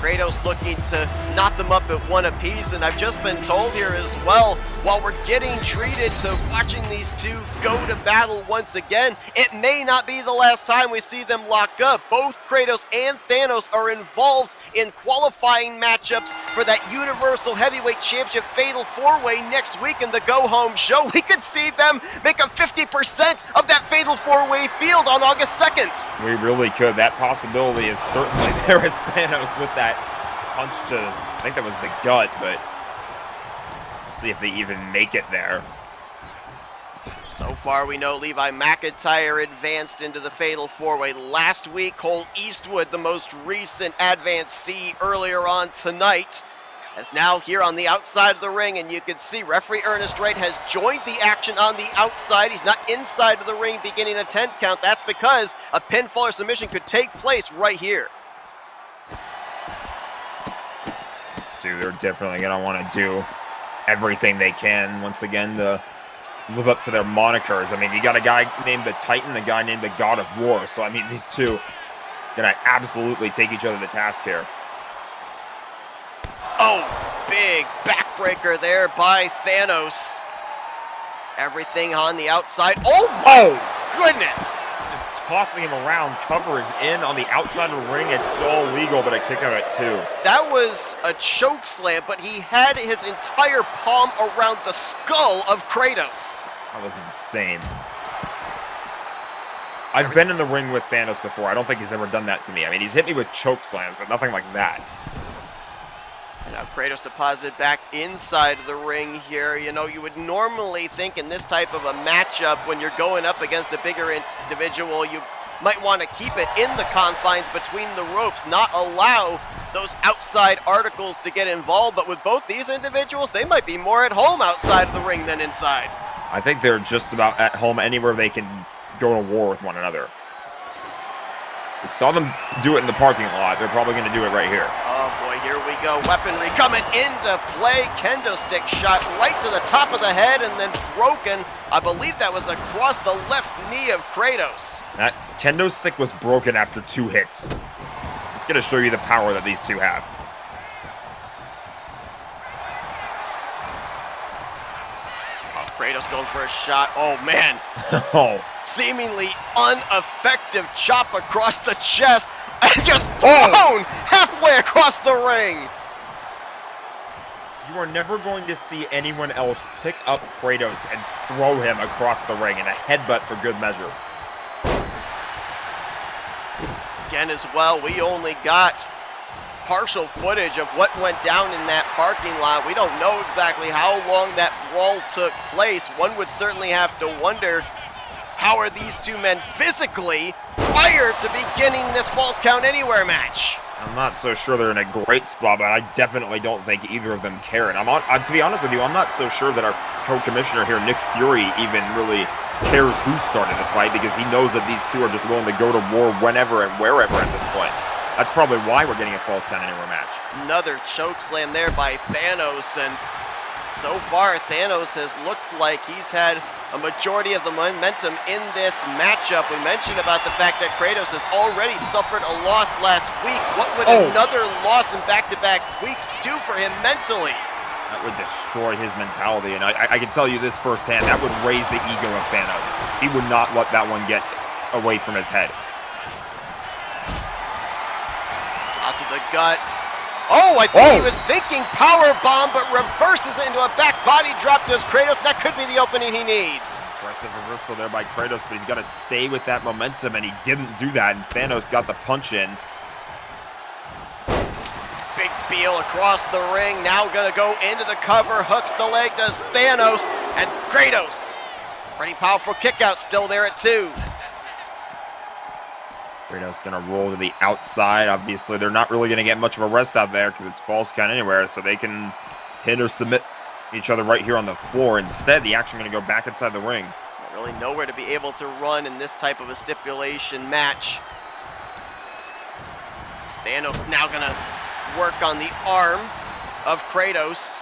Kratos looking to knot them up at one apiece, and I've just been told here as well, while we're getting treated to watching these two go to battle once again, it may not be the last time we see them lock up. Both Kratos and Thanos are involved in qualifying matchups for that Universal Heavyweight Championship Fatal 4-Way next week in the Go Home show. We could see them make up 50% of that Fatal 4-Way field on August 2nd.
We really could. That possibility is certainly there as Thanos with that punch to, I think that was the gut, but we'll see if they even make it there.
So far, we know Levi McIntyre advanced into the Fatal 4-Way last week. Cole Eastwood, the most recent advancee earlier on tonight, is now here on the outside of the ring, and you can see referee Ernest Wright has joined the action on the outside. He's not inside of the ring beginning a 10 count. That's because a pinfall or submission could take place right here.
These two, they're definitely going to want to do everything they can, once again, to live up to their monikers. I mean, you got a guy named the Titan, a guy named the God of War. So, I mean, these two going to absolutely take each other to task here.
Oh, big backbreaker there by Thanos. Everything on the outside. Oh my goodness!
Just tossing him around, cover is in on the outside of the ring. It's still illegal, but a kick out at 2.
That was a choke slam, but he had his entire palm around the skull of Kratos.
That was insane. I've been in the ring with Thanos before. I don't think he's ever done that to me. I mean, he's hit me with choke slams, but nothing like that.
And now Kratos deposited back inside of the ring here. You know, you would normally think in this type of a matchup, when you're going up against a bigger individual, you might want to keep it in the confines between the ropes, not allow those outside articles to get involved, but with both these individuals, they might be more at home outside of the ring than inside.
I think they're just about at home anywhere they can go to war with one another. We saw them do it in the parking lot. They're probably going to do it right here.
Oh boy, here we go. Weaponry coming into play. Kendo stick shot right to the top of the head and then broken. I believe that was across the left knee of Kratos.
That kendo stick was broken after 2 hits. It's going to show you the power that these two have.
Oh, Kratos going for a shot. Oh man.
Oh.
Seemingly ineffective chop across the chest and just thrown halfway across the ring.
You are never going to see anyone else pick up Kratos and throw him across the ring in a headbutt for good measure.
Again as well, we only got partial footage of what went down in that parking lot. We don't know exactly how long that brawl took place. One would certainly have to wonder, how are these two men physically prior to beginning this Falls Count Anywhere match?
I'm not so sure they're in a great spot, but I definitely don't think either of them care. And to be honest with you, I'm not so sure that our co-commissioner here, Nick Fury, even really cares who started the fight, because he knows that these two are just willing to go to war whenever and wherever at this point. That's probably why we're getting a Falls Count Anywhere match.
Another choke slam there by Thanos, and so far Thanos has looked like he's had a majority of the momentum in this matchup. We mentioned about the fact that Kratos has already suffered a loss last week. What would another loss in back-to-back weeks do for him mentally?
That would destroy his mentality, and I can tell you this firsthand, that would raise the ego of Thanos. He would not let that one get away from his head.
Shot to the gut. Oh, I think he was thinking power bomb, but reverses it into a back body drop to his Kratos. That could be the opening he needs.
Impressive reversal there by Kratos, but he's got to stay with that momentum, and he didn't do that, and Thanos got the punch in.
Big Beal across the ring, now gonna go into the cover, hooks the leg, does Thanos, and Kratos. Pretty powerful kick out, still there at 2.
Kratos gonna roll to the outside. Obviously, they're not really gonna get much of a rest out there because it's Falls Count Anywhere, so they can hit or submit each other right here on the floor. Instead, the action gonna go back inside the ring.
Really nowhere to be able to run in this type of a stipulation match. Thanos now gonna work on the arm of Kratos.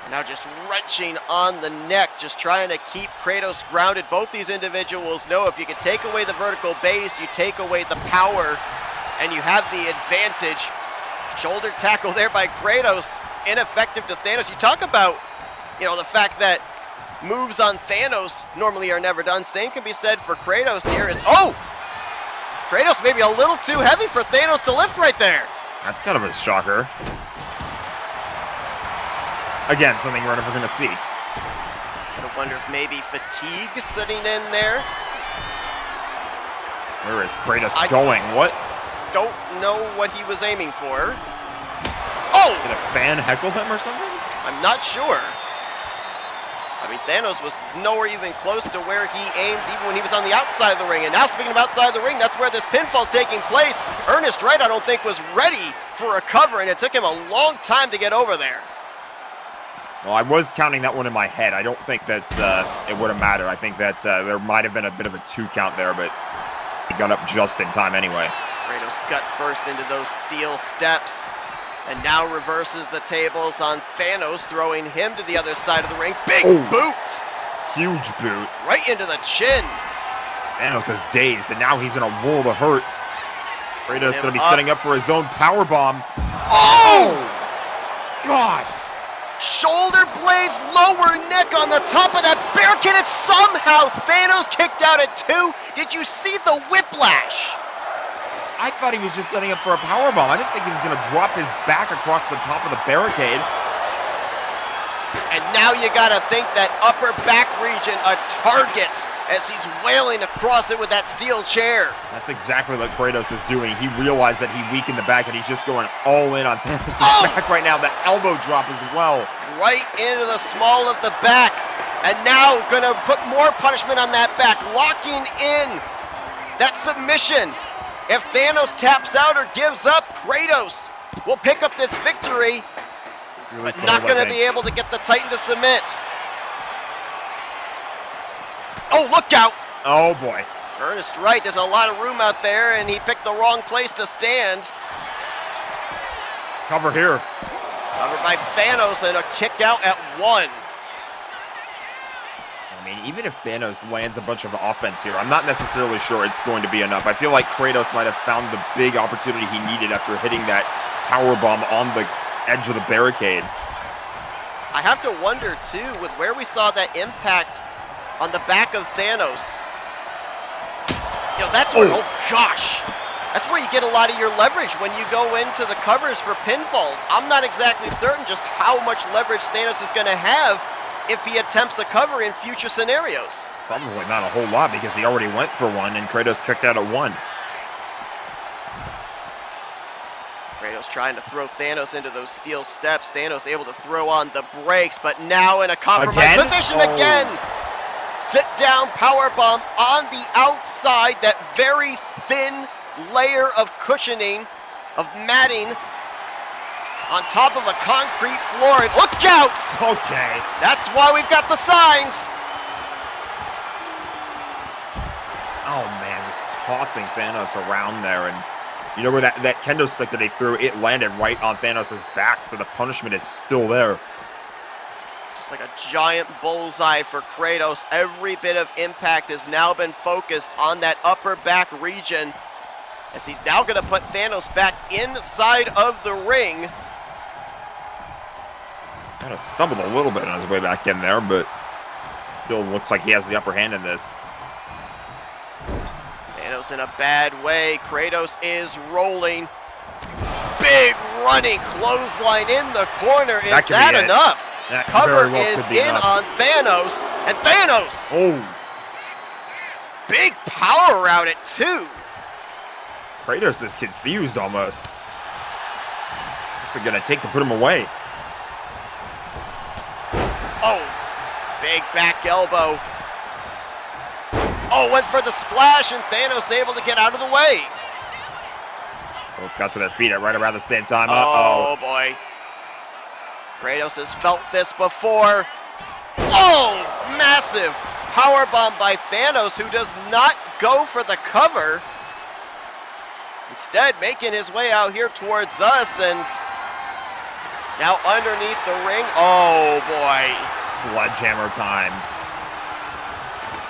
And now just wrenching on the neck, just trying to keep Kratos grounded. Both these individuals know if you can take away the vertical base, you take away the power, and you have the advantage. Shoulder tackle there by Kratos, ineffective to Thanos. You talk about, the fact that moves on Thanos normally are never done. Same can be said for Kratos here. Kratos maybe a little too heavy for Thanos to lift right there.
That's kind of a shocker. Again, something we're never going to see.
I wonder if maybe fatigue sitting in there.
Where is Kratos going? What?
Don't know what he was aiming for. Oh!
Did a fan heckle him or something?
I'm not sure. I mean, Thanos was nowhere even close to where he aimed even when he was on the outside of the ring. And now, speaking of outside of the ring, that's where this pinfall's taking place. Ernest Wright, I don't think, was ready for a cover, and it took him a long time to get over there.
Well, I was counting that one in my head. I don't think that it would have mattered. I think that there might have been a bit of a 2 count there, but he got up just in time anyway.
Kratos gut first into those steel steps, and now reverses the tables on Thanos, throwing him to the other side of the ring. Big boot!
Huge boot.
Right into the chin.
Thanos is dazed, and now he's in a world of hurt. Kratos going to be setting up for his own power bomb.
Oh!
Gosh!
Shoulder blades, lower neck on the top of that barricade, and somehow Thanos kicked out at 2. Did you see the whiplash?
I thought he was just setting up for a powerbomb. I didn't think he was going to drop his back across the top of the barricade.
And now you got to think that upper back region a target as he's wailing across it with that steel chair.
That's exactly what Kratos is doing. He realized that he weakened the back and he's just going all in on Thanos' back right now. The elbow drop as well.
Right into the small of the back. And now gonna put more punishment on that back, locking in that submission. If Thanos taps out or gives up, Kratos will pick up this victory,
Really
but
slow
not going to
living.
be able to get the Titan to submit. Oh, look out!
Oh boy.
Ernest right, there's a lot of room out there, and he picked the wrong place to stand.
Cover here.
Covered by Thanos and a kick out at 1.
I mean, even if Thanos lands a bunch of offense here, I'm not necessarily sure it's going to be enough. I feel like Kratos might have found the big opportunity he needed after hitting that powerbomb on the edge of the barricade.
I have to wonder, too, with where we saw that impact on the back of Thanos. You know, that's where, oh gosh! That's where you get a lot of your leverage when you go into the covers for pinfalls. I'm not exactly certain just how much leverage Thanos is going to have if he attempts a cover in future scenarios.
Probably not a whole lot because he already went for one and Kratos kicked out at 1.
Kratos trying to throw Thanos into those steel steps. Thanos able to throw on the brakes, but now in a compromised
Again?
position
Oh.
again. Sit down powerbomb on the outside, that very thin layer of cushioning, of matting on top of a concrete floor. And look out!
Okay.
That's why we've got the signs.
Oh man, just tossing Thanos around there, and you know where that kendo stick that they threw, it landed right on Thanos' back, so the punishment is still there.
Just like a giant bullseye for Kratos. Every bit of impact has now been focused on that upper back region, as he's now going to put Thanos back inside of the ring.
Kind of stumbled a little bit on his way back in there, but still looks like he has the upper hand in this.
Thanos in a bad way. Kratos is rolling. Big running clothesline in the corner. Is
That could be
that
it.
enough?
That
Cover
very well
is
could be
in
enough.
on Thanos. And Thanos,
Oh,
big power around it too.
Kratos is confused almost. What's it gonna take to put him away?
Oh, big back elbow. Oh, went for the splash, and Thanos able to get out of the way.
Both got to their feet at right around the same time.
Oh boy. Kratos has felt this before. Oh, massive powerbomb by Thanos, who does not go for the cover. Instead, making his way out here towards us, and now underneath the ring. Oh boy.
Sledgehammer time.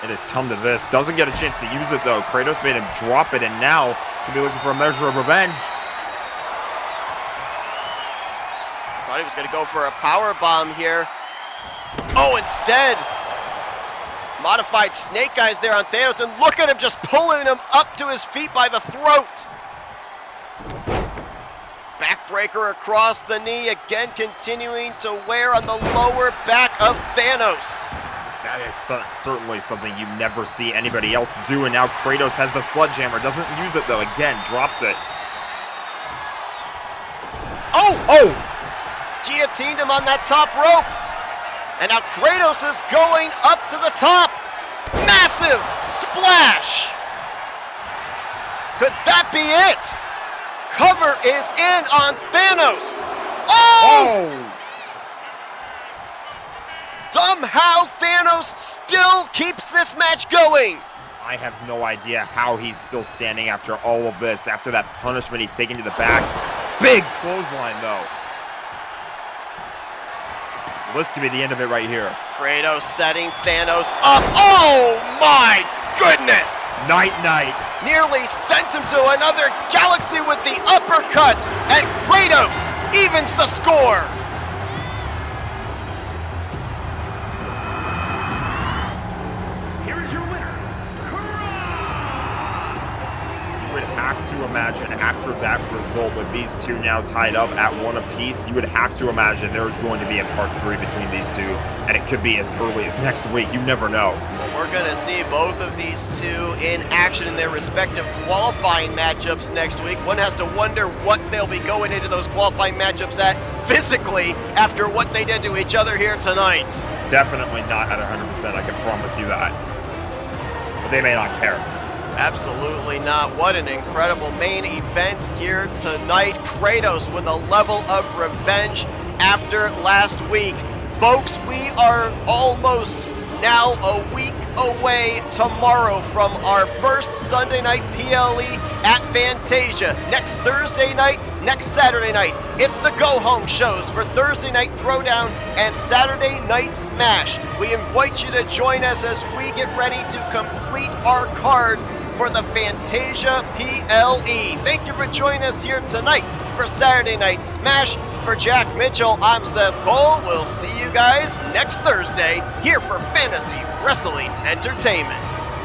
It has come to this. Doesn't get a chance to use it though. Kratos made him drop it, and now he'll be looking for a measure of revenge.
Thought he was going to go for a power bomb here. Oh, instead, modified snake eyes there on Thanos, and look at him just pulling him up to his feet by the throat. Backbreaker across the knee, again continuing to wear on the lower back of Thanos.
That is certainly something you never see anybody else do, and now Kratos has the sledgehammer. Doesn't use it though. Again, drops it.
Oh!
Oh!
Guillotined him on that top rope. And now Kratos is going up to the top. Massive splash. Could that be it? Cover is in on Thanos. Oh! Somehow Thanos still keeps this match going.
I have no idea how he's still standing after all of this, after that punishment he's taken to the back. Big clothesline though. This could be the end of it right here.
Kratos setting Thanos up. Oh my goodness!
Night night.
Nearly sent him to another galaxy with the uppercut, and Kratos evens the score.
Here is your winner,
You would have to imagine after that result, with these two now tied up at 1 apiece, you would have to imagine there is going to be a part 3 between these two, and it could be as early as next week. You never know.
We're going to see both of these two in action in their respective qualifying matchups next week. One has to wonder what they'll be going into those qualifying matchups at physically after what they did to each other here tonight.
Definitely not at 100%, I can promise you that. But they may not care.
Absolutely not. What an incredible main event here tonight. Kratos with a level of revenge after last week. Folks, we are almost now a week away tomorrow from our first Sunday night PLE at Fantasia. Next Thursday night, next Saturday night. It's the go-home shows for Thursday Night Throwdown and Saturday Night Smash. We invite you to join us as we get ready to complete our card for the Fantasia PLE. Thank you for joining us here tonight for Saturday Night Smash. For Jack Mitchell, I'm Seth Cole. We'll see you guys next Thursday here for Fantasy Wrestling Entertainment.